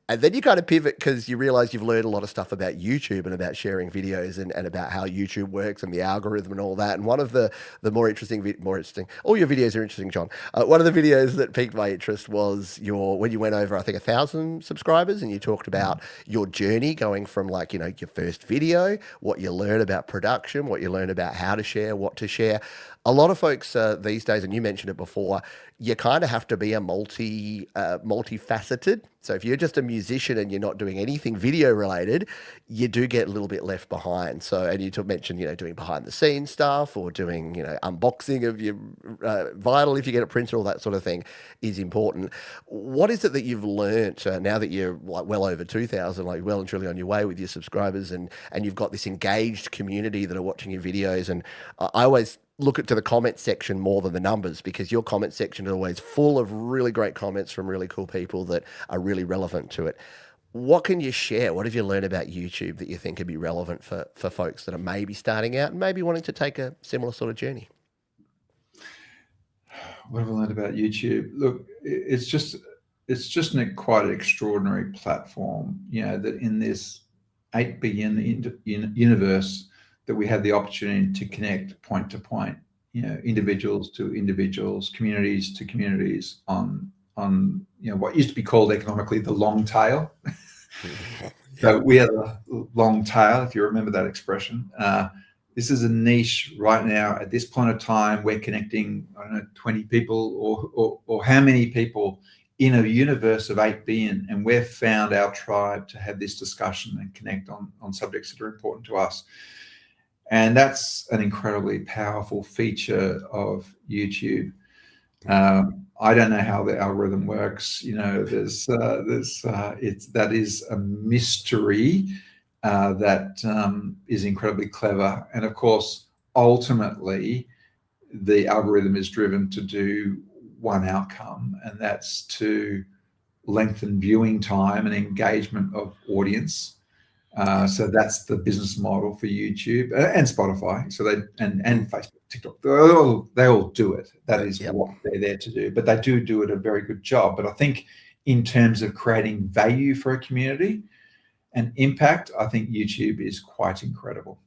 And then you kind of pivot because you realize you've learned a lot of stuff about YouTube and about sharing videos and about how YouTube works and the algorithm and all that. And one of the more interesting, all your videos are interesting, John. One of the videos that piqued my interest was when you went over, I think, 1,000 subscribers and you talked about your journey going from like, your first video, what you learn about production, what you learn about how to share, what to share. A lot of folks these days, and you mentioned it before, you kind of have to be a multifaceted. So if you're just a musician and you're not doing anything video related, you do get a little bit left behind. So, and you mentioned, doing behind the scenes stuff or doing, unboxing of your vinyl if you get it printed, all that sort of thing is important. What is it that you've learnt now that you're like well over 2,000, like well and truly on your way with your subscribers and you've got this engaged community that are watching your videos? And I always look to the comment section more than the numbers because your comment section is always full of really great comments from really cool people that are really relevant to it. What can you share? What have you learned about YouTube that you think could be relevant for folks that are maybe starting out and maybe wanting to take a similar sort of journey? What have I learned about YouTube? Look, it's just quite an extraordinary platform. That in this 8 billion universe, that we have the opportunity to connect point to point, individuals to individuals, communities to communities on what used to be called economically the long tail. So we have a long tail, if you remember that expression. This is a niche right now. At this point of time, we're connecting, I don't know, 20 people or how many people in a universe of 8 billion, and we've found our tribe to have this discussion and connect on subjects that are important to us. And that's an incredibly powerful feature of YouTube. I don't know how the algorithm works. That is a mystery that is incredibly clever. And of course, ultimately, the algorithm is driven to do one outcome, and that's to lengthen viewing time and engagement of audience. So that's the business model for YouTube and Spotify. So and Facebook, TikTok, they all do it. That is what they're there to do. But they do it a very good job. But I think in terms of creating value for a community and impact, I think YouTube is quite incredible.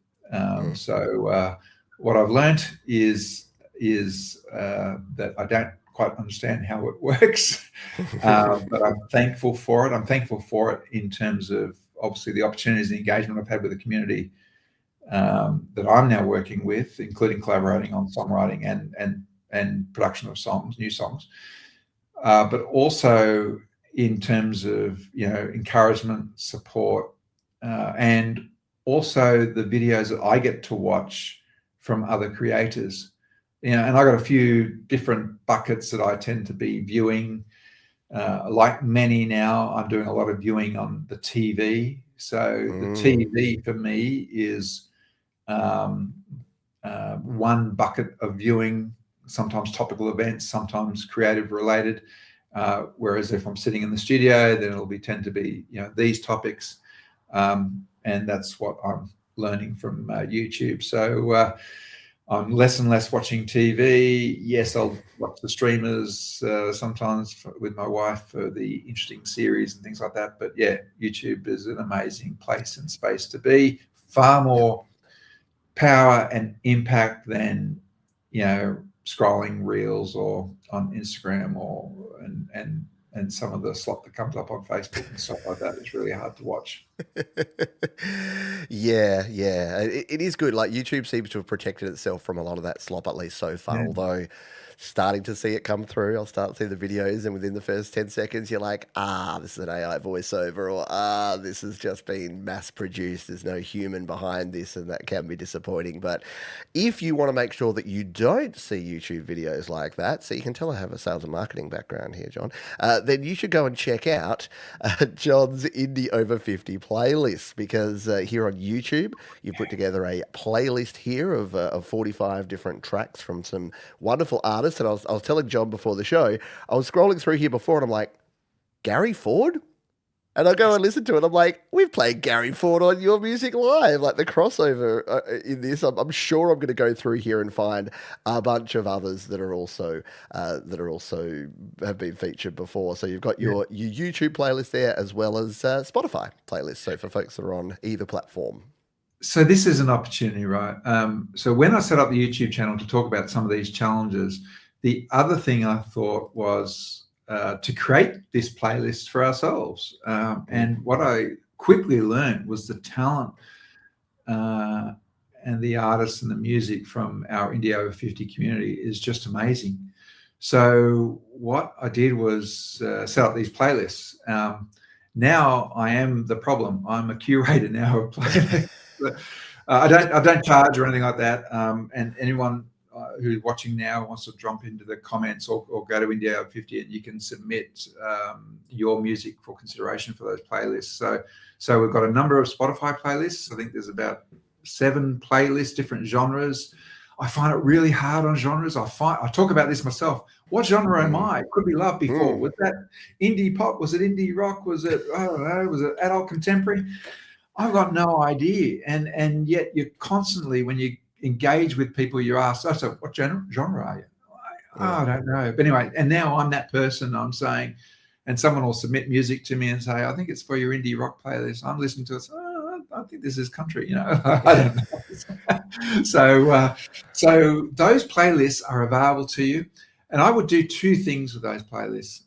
So what I've learned is that I don't quite understand how it works, but I'm thankful for it. I'm thankful for it in terms of obviously the opportunities and engagement I've had with the community that I'm now working with, including collaborating on songwriting and production of songs, new songs, but also in terms of encouragement, support, and also the videos that I get to watch from other creators. And I got a few different buckets that I tend to be viewing. Like many now, I'm doing a lot of viewing on the TV. So the TV for me is one bucket of viewing, sometimes topical events, sometimes creative related. Whereas if I'm sitting in the studio, then it'll tend to be these topics. and that's what I'm learning from YouTube. So I'm less and less watching TV. Yes, I'll watch the streamers sometimes with my wife for the interesting series and things like that. But yeah, YouTube is an amazing place and space to be. Far more power and impact than, scrolling reels or on Instagram or and some of the slop that comes up on Facebook and stuff like that. It's really hard to watch. Yeah, it is good. Like YouTube seems to have protected itself from a lot of that slop, at least so far. Yeah. Although starting to see it come through, I'll start to see the videos, and within the first 10 seconds, you're like, this is an AI voiceover, or this has just been mass produced. There's no human behind this, and that can be disappointing. But if you want to make sure that you don't see YouTube videos like that, so you can tell I have a sales and marketing background here, John, then you should go and check out John's Indie Over 50 playlist, because here on YouTube, you put together a playlist here of 45 different tracks from some wonderful artists. And I was telling John before the show, I was scrolling through here before and I'm like, Gary Ford? And I go and listen to it. I'm like, we've played Gary Ford on Your Music Live, like the crossover in this. I'm sure I'm going to go through here and find a bunch of others that are also have been featured before. So you've got your YouTube playlist there, as well as Spotify playlist. So for folks that are on either platform. So this is an opportunity, right? So when I set up the YouTube channel to talk about some of these challenges, the other thing I thought was to create this playlist for ourselves. And what I quickly learned was the talent and the artists and the music from our Indie Over 50 community is just amazing. So what I did was set up these playlists. Now I am the problem. I'm a curator now of playlists. I don't charge or anything like that. And anyone who's watching now wants to jump into the comments or go to Indie Over 50 and you can submit your music for consideration for those playlists. So we've got a number of Spotify playlists. I think there's about 7 playlists, different genres. I find it really hard on genres. I talk about this myself. What genre am I? Could be love before. Was that indie pop? Was it indie rock? Was it, I don't know, was it adult contemporary? I've got no idea. And yet you're constantly, when you engage with people, you're asked, so what genre are you? I don't know. But anyway, and now I'm that person. I'm saying, and someone will submit music to me and say, I think it's for your indie rock playlist. I'm listening to it. I think this is country, I don't know. So those playlists are available to you. And I would do 2 things with those playlists.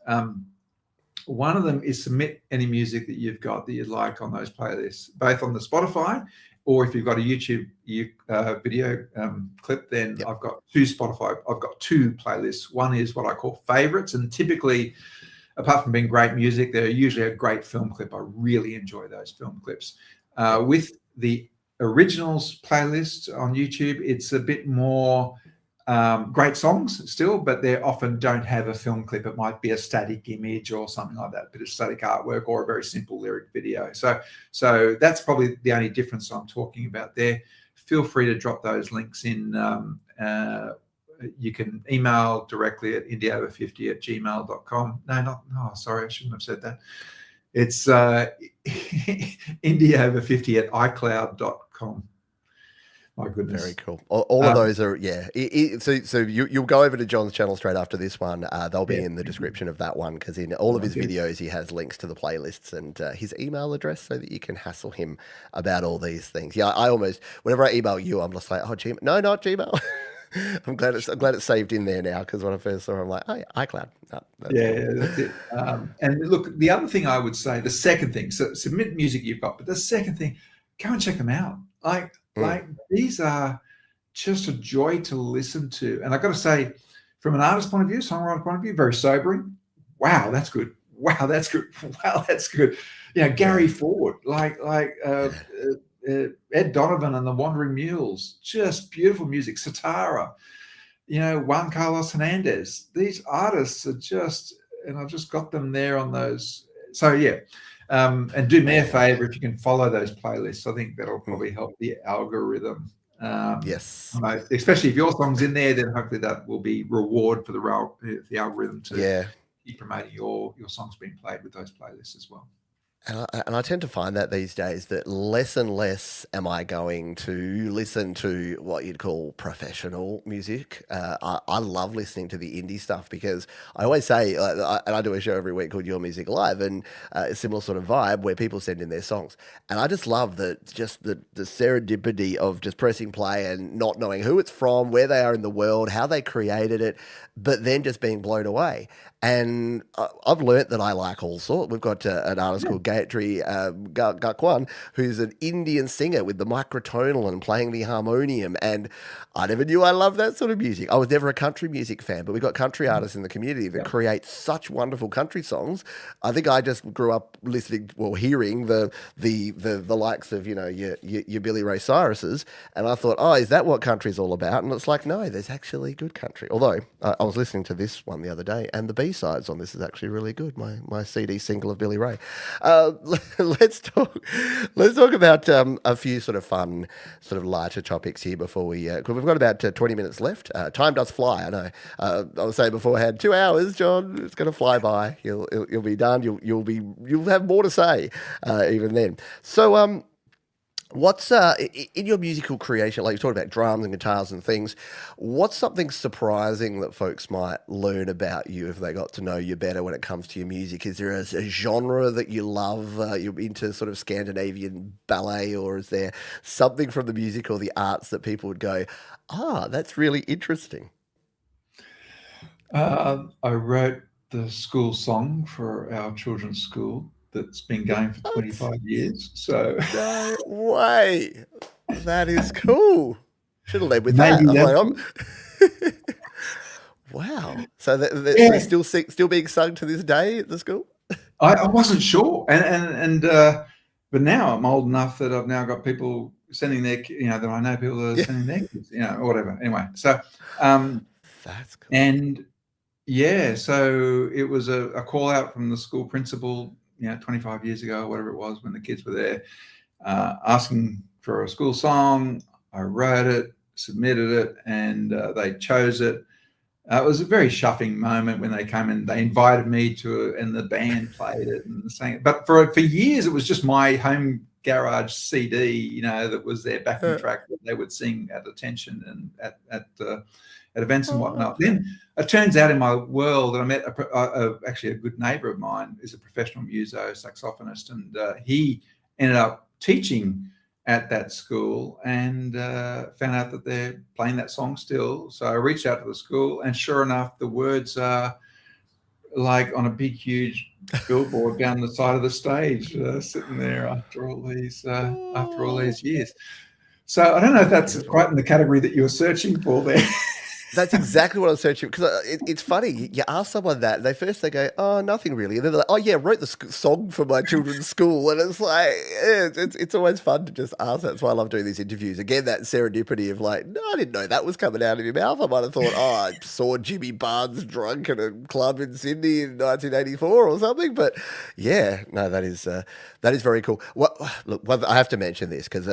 One of them is submit any music that you've got that you'd like on those playlists, both on the Spotify, or if you've got a YouTube video clip, then I've got 2 Spotify. I've got 2 playlists. One is what I call favorites, and typically, apart from being great music, they're usually a great film clip. I really enjoy those film clips. With the originals playlist on YouTube, it's a bit more great songs still, but they often don't have a film clip. It might be a static image or something like that, a bit of static artwork or a very simple lyric video. So that's probably the only difference I'm talking about there. Feel free to drop those links in. You can email directly at indieover50@gmail.com. Sorry, I shouldn't have said that. It's indieover50@icloud.com. My goodness. Very cool. All of those are, so you'll go over to John's channel straight after this one. They'll be in the description of that one, because in all of his videos, he has links to the playlists and his email address so that you can hassle him about all these things. Yeah, I almost, whenever I email you, I'm just like, Gmail. No, not Gmail. I'm glad it's saved in there now, because when I first saw it, I'm like, oh, yeah, iCloud. No, that's it. And look, the other thing I would say, the second thing, so submit music you've got, but the second thing, go and check them out. Like these are just a joy to listen to. And I've got to say, from an artist point of view, songwriter point of view, very sobering. Wow, that's good. Wow, that's good. Wow, that's good. Gary Ford, like Ed Donovan and the Wandering Mules, just beautiful music. Satara, Juan Carlos Hernandez. These artists are just, and I've just got them there on those. So yeah. And do me a favor, if you can follow those playlists. I think that'll probably help the algorithm. Yes. Especially if your song's in there, then hopefully that will be reward for the algorithm to keep promoting your songs being played with those playlists as well. And I tend to find that these days that less and less am I going to listen to what you'd call professional music. I love listening to the indie stuff because I always say, and I do a show every week called Your Music Live, and a similar sort of vibe where people send in their songs. And I just love the serendipity of just pressing play and not knowing who it's from, where they are in the world, how they created it, but then just being blown away. And I've learnt that I like all sorts. We've got an artist called Gayatri Gakwan, who's an Indian singer with the microtonal and playing the harmonium. And I never knew I loved that sort of music. I was never a country music fan, but we've got country artists in the community that create such wonderful country songs. I think I just grew up listening, well, hearing the likes of, your Billy Ray Cyrus's. And I thought, oh, is that what country's all about? And it's like, no, there's actually good country. Although I was listening to this one the other day, and the B-sides on this is actually really good. My CD single of Billy Ray. Let's talk about a few sort of fun, sort of lighter topics here before we. Cause we've got about 20 minutes left. Time does fly. I know. I was saying beforehand, 2 hours, John. It's going to fly by. You'll be done. You'll have more to say even then. So what's in your musical creation, like you talked about drums and guitars and things, what's something surprising that folks might learn about you if they got to know you better when it comes to your music? Is there a genre that you love? You're into sort of Scandinavian ballet, or is there something from the music or the arts that people would go, that's really interesting? I wrote the school song for our children's school that's been going for 25 years. So No way. That is cool. Should have led with Maybe that. that's- Wow. So Yeah. they're still being sung to this day at the school? I wasn't sure, but now I'm old enough that I've now got people sending their, that I know people that are sending their kids, or whatever. Anyway, so That's cool. and yeah, so it was a call out from the school principal, 25 years ago, whatever it was, when the kids were there, asking for a school song. I wrote it, submitted it, and they chose it. It was a very shuffling moment when they came and they invited me to, and the band played it and sang it. But for years, it was just my home garage CD, that was their backing track that they would sing at attention and at events and whatnot. Then it turns out in my world that I met actually a good neighbour of mine is a professional muso, saxophonist, and he ended up teaching at that school and found out that they're playing that song still. So I reached out to the school, and sure enough, the words are like on a big, huge billboard down the side of the stage, sitting there after all these years. So I don't know if that's quite in the category that you were searching for there. That's exactly what I was searching, because it's funny. You ask someone that, they go, "Oh, nothing really," and then they're like, "Oh yeah, I wrote the song for my children's school," and it's like, it's always fun to just ask. That's why I love doing these interviews. Again, that serendipity of like, no, I didn't know that was coming out of your mouth. I might have thought, I saw Jimmy Barnes drunk at a club in Sydney in 1984 or something. But yeah, no, that is very cool. Look, I have to mention this because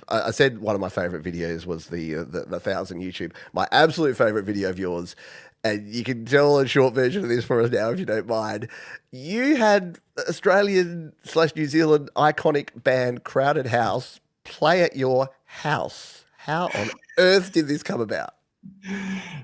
I said one of my favorite videos was the 1,000 YouTube. My absolute favorite video of yours, and you can tell a short version of this for us now if you don't mind. You had Australian/New Zealand iconic band Crowded House play at your house. How on earth did this come about?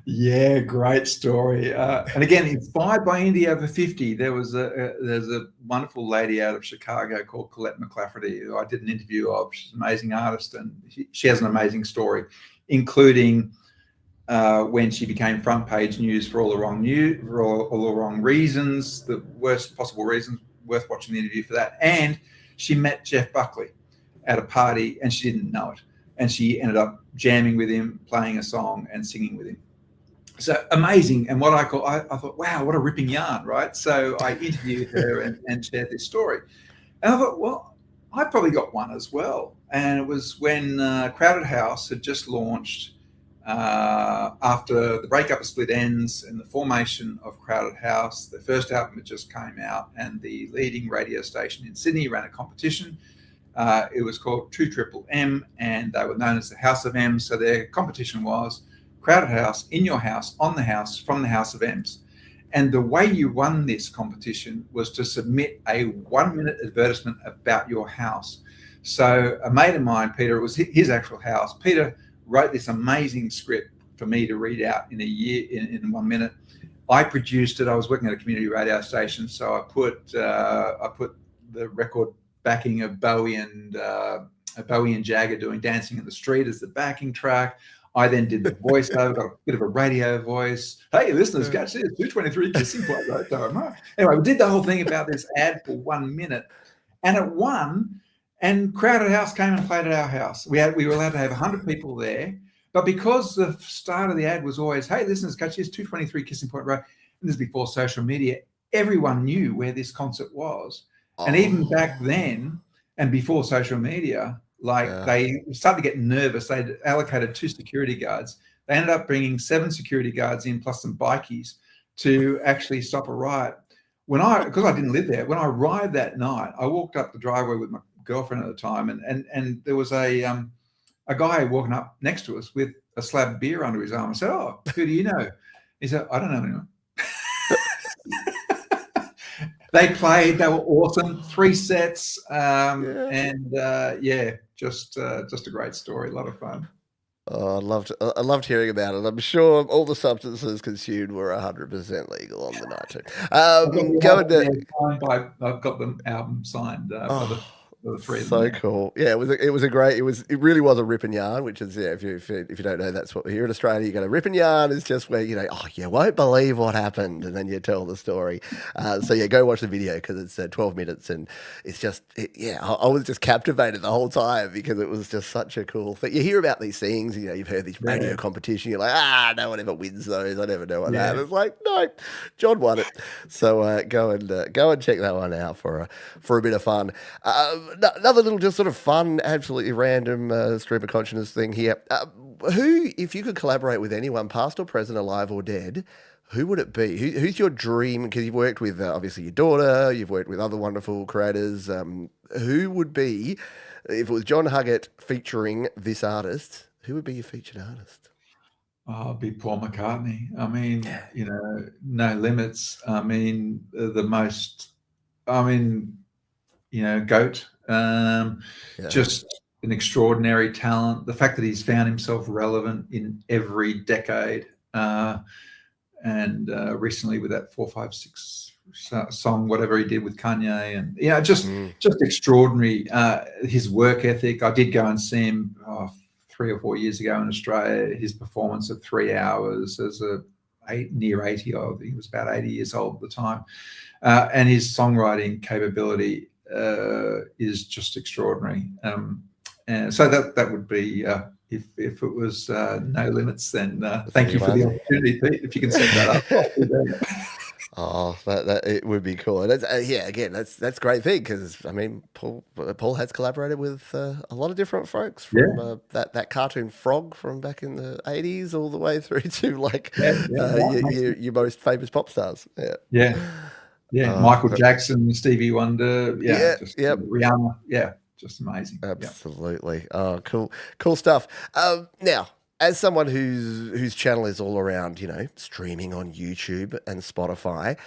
Yeah, great story. And again, inspired by Indie Over 50, there's a wonderful lady out of Chicago called Colette McClafferty, who I did an interview of. She's an amazing artist, and she has an amazing story, including when she became front page news for all the wrong reasons, the worst possible reasons. Worth watching the interview for that. And she met Jeff Buckley at a party, and she didn't know it. And she ended up jamming with him, playing a song and singing with him. So amazing. And I thought, wow, what a ripping yarn, right? So I interviewed her and shared this story. And I thought, well, I've probably got one as well. And it was when Crowded House had just launched after the breakup of Split Ends and the formation of Crowded House. The first album had just came out, and the leading radio station in Sydney ran a competition. It was called 2MMM, and they were known as the House of M's. So their competition was Crowded House, in your house, on the house, from the House of M's. And the way you won this competition was to submit a 1-minute advertisement about your house. So a mate of mine, Peter, it was his actual house. Peter wrote this amazing script for me to read out in a year, in 1 minute. I produced it. I was working at a community radio station, so I put the record backing of Bowie and Jagger doing "Dancing in the Street" as the backing track. I then did the voiceover, got a bit of a radio voice. Hey, listeners, catch this, 223 Kissing Point. Anyway, we did the whole thing about this ad for 1 minute, and it won. And Crowded House came and played at our house. We were allowed to have 100 people there, but because the start of the ad was always, "Hey, listeners, catch this, 223 Kissing Point Road," and this is before social media, everyone knew where this concert was. And even back then, and before social media, they started to get nervous. They'd allocated 2 security guards. They ended up bringing 7 security guards in plus some bikies to actually stop a riot. Because I didn't live there, when I arrived that night, I walked up the driveway with my girlfriend at the time, and there was a guy walking up next to us with a slab of beer under his arm. I said, "Oh, who do you know?" He said, "I don't know anyone." They played. They were awesome. 3 sets, just a great story. A lot of fun. Oh, I loved hearing about it. I'm sure all the substances consumed were 100% legal on the night too. I've got the album signed by the 3 of them. So cool. Yeah, it really was a rip and yarn, which is, if you don't know, that's what here in Australia, you go to rip and yarn is just where, you won't believe what happened, and then you tell the story. So yeah, go watch the video because it's 12 minutes, and it's just, I was just captivated the whole time because it was just such a cool thing. You hear about these things, you've heard these radio competition, you're like, no one ever wins those. I never know what happens. It's like, no, John won it. So go and check that one out for a bit of fun. Another little just sort of fun, absolutely random stream of consciousness thing here. Who, if you could collaborate with anyone, past or present, alive or dead, who would it be? Who's your dream? Because you've worked with, obviously, your daughter, you've worked with other wonderful creators. Who would be, if it was John Huggart featuring this artist, who would be your featured artist? Oh, it'd be Paul McCartney. I mean, No Limits. I mean, GOAT. Just an extraordinary talent. The fact that he's found himself relevant in every decade, and recently with that 456 song, whatever he did with Kanye, and just extraordinary. His work ethic. I did go and see him 3 or 4 years ago in Australia. His performance of 3 hours as near 80, I think he was about 80 years old at the time, and his songwriting capability is just extraordinary. And so that would be, if it was No Limits, then thank you for the opportunity, Pete. If you can set that up. Oh, that it would be cool. And again, that's a great thing because I mean, Paul has collaborated with a lot of different folks from that cartoon frog from back in the 80s all the way through to your most famous pop stars. Michael Jackson, Stevie Wonder, Rihanna, just amazing. Absolutely. Oh, cool stuff. Now, as someone whose channel is all around, streaming on YouTube and Spotify,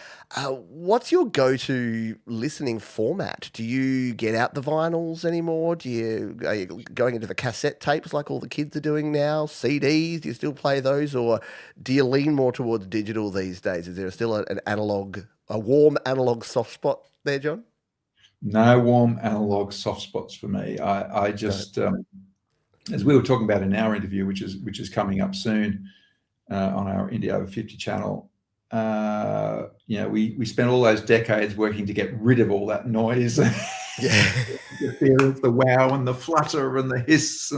what's your go-to listening format? Do you get out the vinyls anymore? Are you going into the cassette tapes like all the kids are doing now? CDs? Do you still play those, or do you lean more towards digital these days? Is there still a warm analog soft spot there, John? No warm analog soft spots for me. I just, as we were talking about in our interview, which is coming up soon on our India Over 50 channel, we spent all those decades working to get rid of all that noise, the interference, the wow and the flutter and the hiss,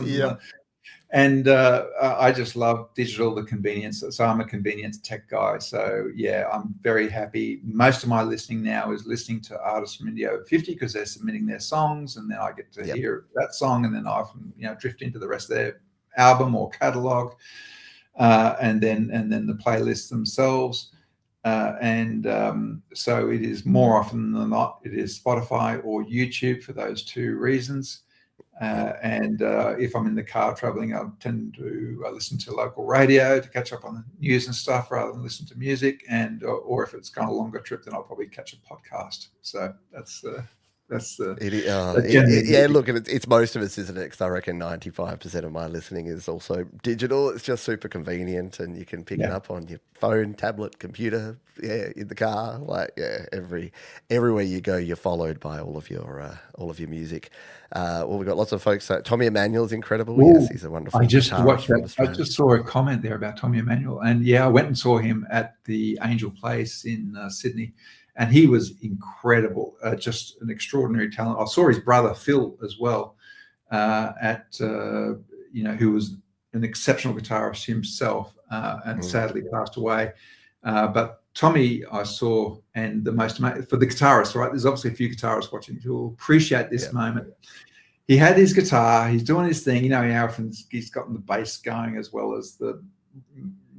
and I just love digital, the convenience. So I'm a convenience tech guy. So I'm very happy. Most of my listening now is listening to artists from India Over 50 because they're submitting their songs, and then I get to hear that song, and then I often drift into the rest of their album or catalog, and then the playlists themselves. So it is more often than not, it is Spotify or YouTube for those 2 reasons. And if I'm in the car traveling, I tend to listen to local radio to catch up on the news and stuff rather than listen to music. And or if it's kind of a longer trip, then I'll probably catch a podcast. So that's yeah, look, it's most of us, isn't it? Because I reckon 95% of my listening is also digital. It's just super convenient, and you can pick it up on your phone, tablet, computer, in the car. Like, everywhere you go, you're followed by all of your music. Well, we've got lots of folks. Tommy Emmanuel's incredible. Ooh, Yes, he's a wonderful. I just guitarist watched from that. I Australia. just saw a comment there about Tommy Emmanuel, and I went and saw him at the Angel Place in Sydney. And he was incredible, just an extraordinary talent. I saw his brother Phil as well, who was an exceptional guitarist himself, and sadly passed away. But Tommy, I saw, and the most amazing for the guitarist, right? There's obviously a few guitarists watching who will appreciate this moment. He had his guitar, he's doing his thing. How often he's gotten the bass going as well as the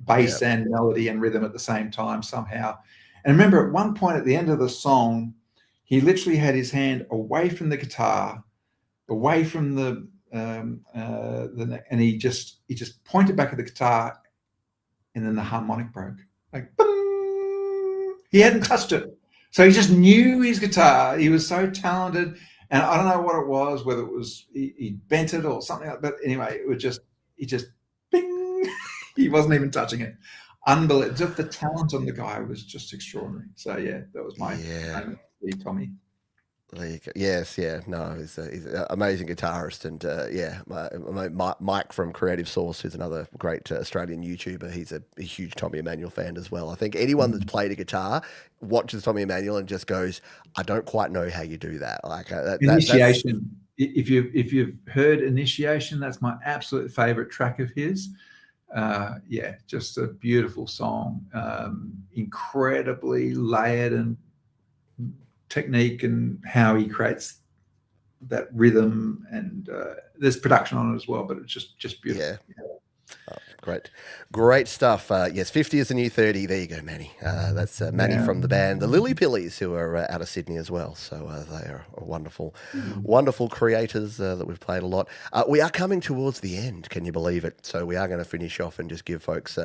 bass and melody and rhythm at the same time somehow. And remember, at one point at the end of the song, he literally had his hand away from the guitar, away from the and he just pointed back at the guitar, and then the harmonic broke. Like, boom! He hadn't touched it, so he just knew his guitar. He was so talented, and I don't know what it was, whether it was he bent it or something like that. But anyway, he just bing. He wasn't even touching it. Unbelievable. Just the talent on the guy was just extraordinary. So that was my moment to see Tommy. There you go. Yes, no, he's an amazing guitarist, and Mike from Creative Source, who's another great Australian YouTuber. He's a huge Tommy Emmanuel fan as well. I think anyone that's played a guitar watches Tommy Emmanuel and just goes, "I don't quite know how you do that." Like Initiation. If you've heard Initiation, that's my absolute favorite track of his. Just a beautiful song, incredibly layered and technique, and how he creates that rhythm, and there's production on it as well, but it's just beautiful. Oh, great stuff. Yes, 50 is the new 30. There you go, Manny. That's Manny from the band The Lily Pillies, who are out of Sydney as well. So they are wonderful creators that we've played a lot. We are coming towards the end. Can you believe it? So we are going to finish off and just give folks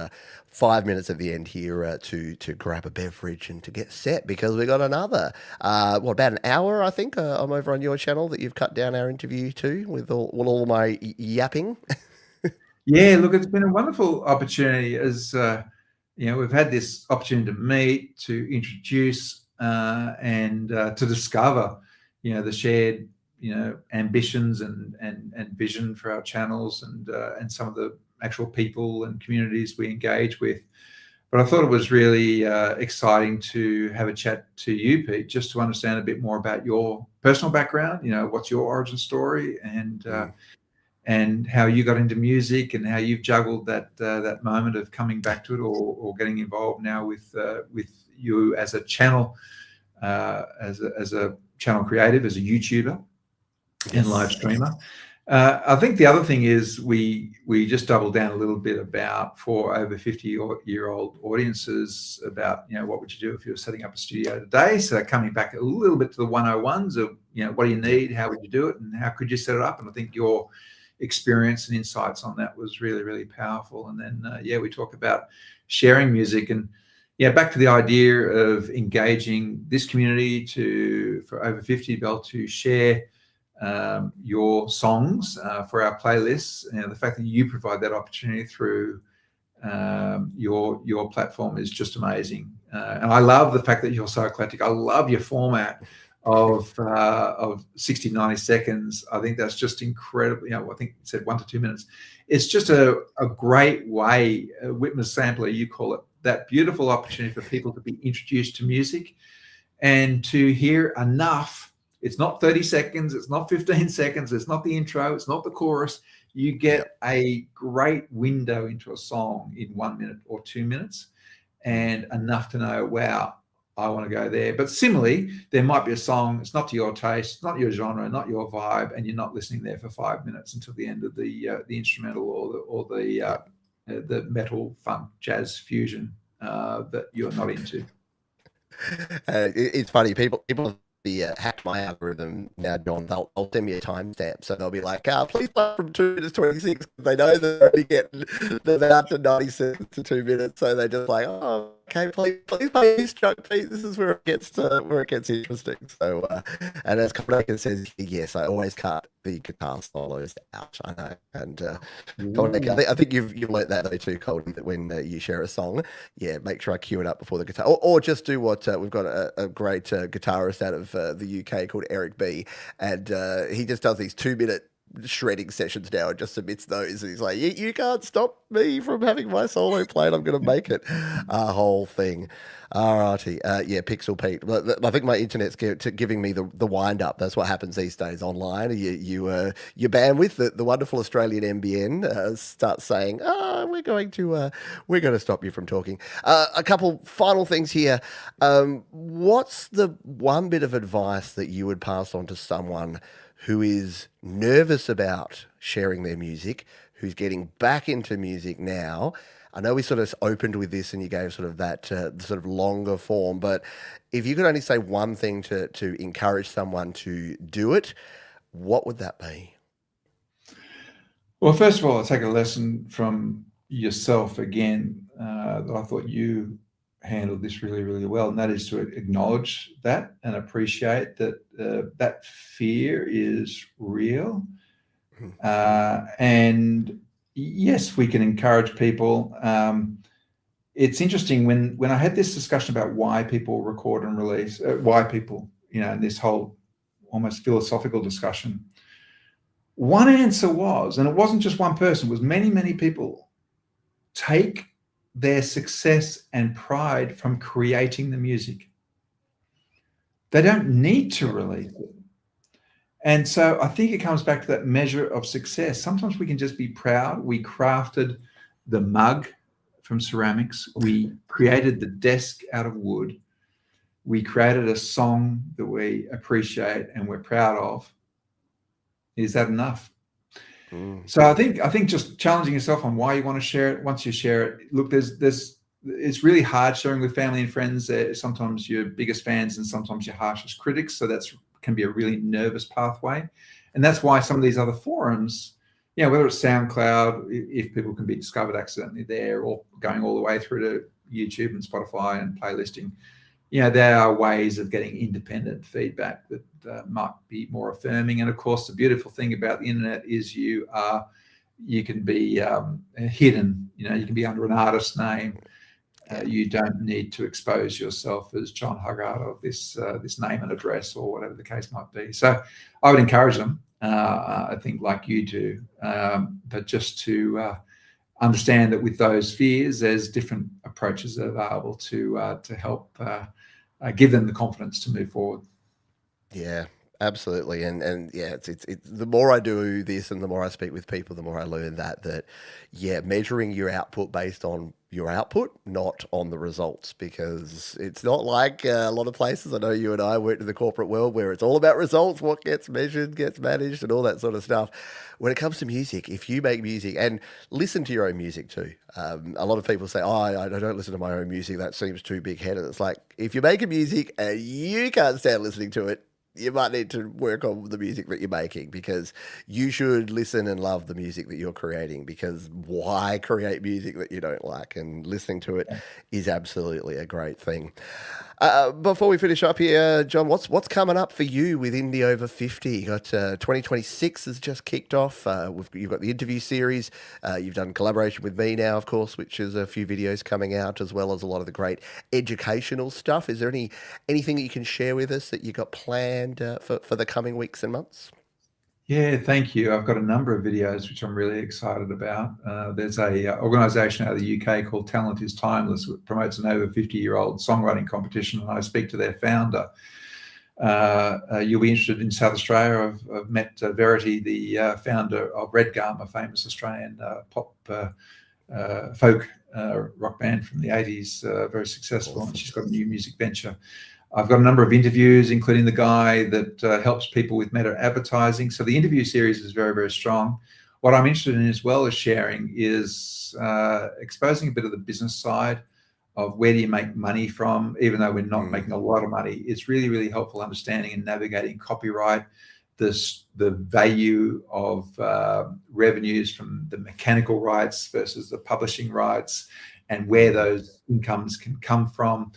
5 minutes at the end here to grab a beverage and to get set, because we got another, about an hour, I think, I'm over on your channel that you've cut down our interview to with all my yapping. Yeah, look, it's been a wonderful opportunity as, we've had this opportunity to meet, to introduce, and to discover, the shared, ambitions and vision for our channels, and some of the actual people and communities we engage with. But I thought it was really exciting to have a chat to you, Pete, just to understand a bit more about your personal background, what's your origin story, and how you got into music, and how you've juggled that moment of coming back to it, or getting involved now with you as a channel, as a channel creative, as a YouTuber and live streamer. I think the other thing is we just doubled down a little bit about, for over 50-year-old audiences, about what would you do if you were setting up a studio today. So coming back a little bit to the 101s of what do you need, how would you do it, and how could you set it up. And I think your experience and insights on that was really, really powerful. And then we talk about sharing music, and back to the idea of engaging this community for over 50 to be able to share your songs for our playlists. The fact that you provide that opportunity through your platform is just amazing. And I love the fact that you're so eclectic. I love your format of 60, 90 seconds. I think that's just incredible. I think it said 1 to 2 minutes. It's just a great way, Whitmer's sampler, you call it, that beautiful opportunity for people to be introduced to music and to hear enough. It's not 30 seconds. It's not 15 seconds. It's not the intro. It's not the chorus. You get a great window into a song in 1 minute or 2 minutes, and enough to know, wow, I want to go there. But similarly, there might be a song, it's not to your taste, not your genre, not your vibe, and you're not listening there for 5 minutes until the end of the instrumental or the metal, funk, jazz fusion that you're not into. It's funny, people hacked my algorithm now, John. They'll send me a timestamp, so they'll be like, please play from 2 minutes 26. They know they're only getting about to 90 seconds to 2 minutes, so they're just like, oh, okay, please play this chunk, please. This is where it gets interesting. So, and as Copenhagen says, yes, I always cut the guitar solos out. I know, and Copenhagen, I think you've learnt that though too, Coldy, that when you share a song, yeah, make sure I cue it up before the guitar, or just do what we've got a great guitarist out of the UK called Eric B, and he just does these 2 minute shredding sessions now and just submits those, and he's like, you can't stop me from having my solo played. I'm going to make it a whole thing. Alrighty, yeah, Pixel Pete. I think my internet's giving me the wind up. That's what happens these days online. Your bandwidth, the wonderful Australian NBN starts saying, we're going to stop you from talking. A couple final things here. What's the one bit of advice that you would pass on to someone who is nervous about sharing their music, who's getting back into music now? I know we sort of opened with this and you gave sort of that sort of longer form, but if you could only say one thing to encourage someone to do it, what would that be? Well, first of all, I'll take a lesson from yourself again. I thought you handled this really, really well, and that is to acknowledge that and appreciate that that fear is real. And yes, we can encourage people. It's interesting when I had this discussion about why people record and release, why people, in this whole almost philosophical discussion, one answer was, and it wasn't just one person, it was many, many people, take their success and pride from creating the music. They don't need to release it. And so I think it comes back to that measure of success. Sometimes we can just be proud. We crafted the mug from ceramics. We created the desk out of wood. We created a song that we appreciate and we're proud of. Is that enough? So I think just challenging yourself on why you want to share it. Once you share it, look, it's really hard sharing with family and friends. They're sometimes your biggest fans and sometimes your harshest critics. So that's can be a really nervous pathway. And that's why some of these other forums, whether it's SoundCloud, if people can be discovered accidentally there, or going all the way through to YouTube and Spotify and playlisting, there are ways of getting independent feedback that might be more affirming. And of course, the beautiful thing about the internet is you can be hidden. You can be under an artist name. You don't need to expose yourself as John Huggart of this name and address or whatever the case might be. So I would encourage them, I think, like you do, but just to understand that with those fears, there's different approaches available to help give them the confidence to move forward. Yeah, absolutely. And yeah, it's the more I do this and the more I speak with people, the more I learn that measuring your output based on your output, not on the results, because it's not like a lot of places. I know you and I worked in the corporate world where it's all about results, what gets measured, gets managed, and all that sort of stuff. When it comes to music, if you make music, and listen to your own music too. A lot of people say, I don't listen to my own music, that seems too big-headed. It's like, if you're making music and you can't stand listening to it, you might need to work on the music that you're making, because you should listen and love the music that you're creating, because why create music that you don't like? And listening to it is absolutely a great thing. Before we finish up here, John, what's coming up for you with Indie Over 50? You got 2026 has just kicked off. You've got the interview series. You've done collaboration with me now, of course, which is a few videos coming out, as well as a lot of the great educational stuff. Is there anything that you can share with us that you got planned for the coming weeks and months? Yeah, thank you. I've got a number of videos which I'm really excited about. There's a organisation out of the UK called Talent is Timeless, which promotes an over 50-year-old songwriting competition, and I speak to their founder. You'll be interested in South Australia. I've met Verity, the founder of Red Gum, a famous Australian pop folk rock band from the 80s, very successful, and she's got a new music venture. I've got a number of interviews, including the guy that helps people with meta advertising. So the interview series is very, very strong. What I'm interested in, as well as sharing, is exposing a bit of the business side of where do you make money from, even though we're not making a lot of money. It's really, really helpful understanding and navigating copyright, the value of revenues from the mechanical rights versus the publishing rights, and where those incomes can come from.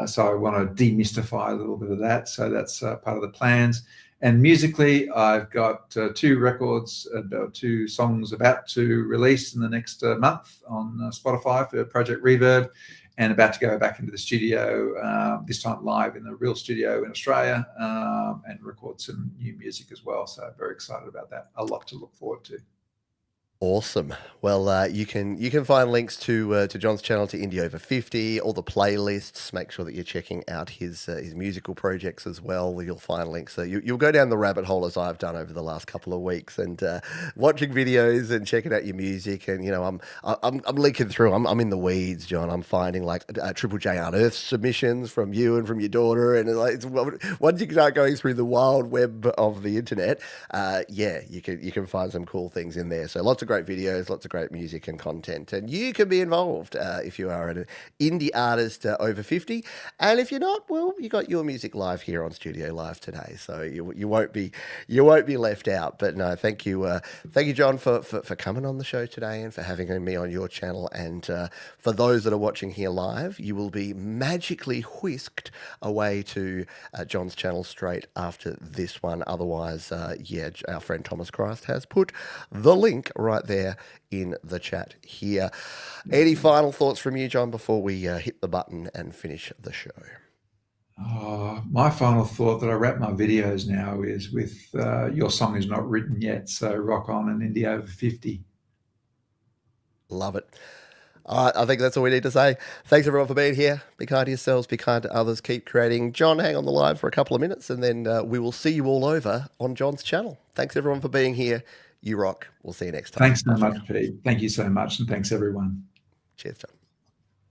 So I want to demystify a little bit of that. So that's part of the plans. And musically, I've got 2 records, 2 songs about to release in the next month on Spotify for Project Reverb, and about to go back into the studio, this time live in the real studio in Australia, and record some new music as well. So very excited about that. A lot to look forward to. Awesome. Well, you can find links to John's channel, to Indie Over 50, all the playlists. Make sure that you're checking out his musical projects as well. You'll find links. So you'll go down the rabbit hole as I've done over the last couple of weeks, and watching videos and checking out your music. And I'm leaking through. I'm in the weeds, John. I'm finding like Triple J Unearthed submissions from you and from your daughter, and once you start going through the wild web of the internet, you can find some cool things in there. So lots of great videos, lots of great music and content, and you can be involved if you are an indie artist over 50, and if you're not, well, you got your music live here on Studio Live today, so you won't be left out. But no, thank you, John, for coming on the show today and for having me on your channel. And for those that are watching here live, you will be magically whisked away to John's channel straight after this one. Otherwise, our friend Thomas Christ has put the link right there in the chat here. Any final thoughts from you, John, before we hit the button and finish the show? My final thought that I wrap my videos now is with Your Song Is Not Written Yet, so rock on and Indie Over 50. Love it. All right, I think that's all we need to say. Thanks, everyone, for being here. Be kind to yourselves, be kind to others, keep creating. John, hang on the line for a couple of minutes, and then we will see you all over on John's channel. Thanks, everyone, for being here. You rock. We'll see you next time. Thanks so much, Pete. Thank you so much, and thanks, everyone. Cheers, John.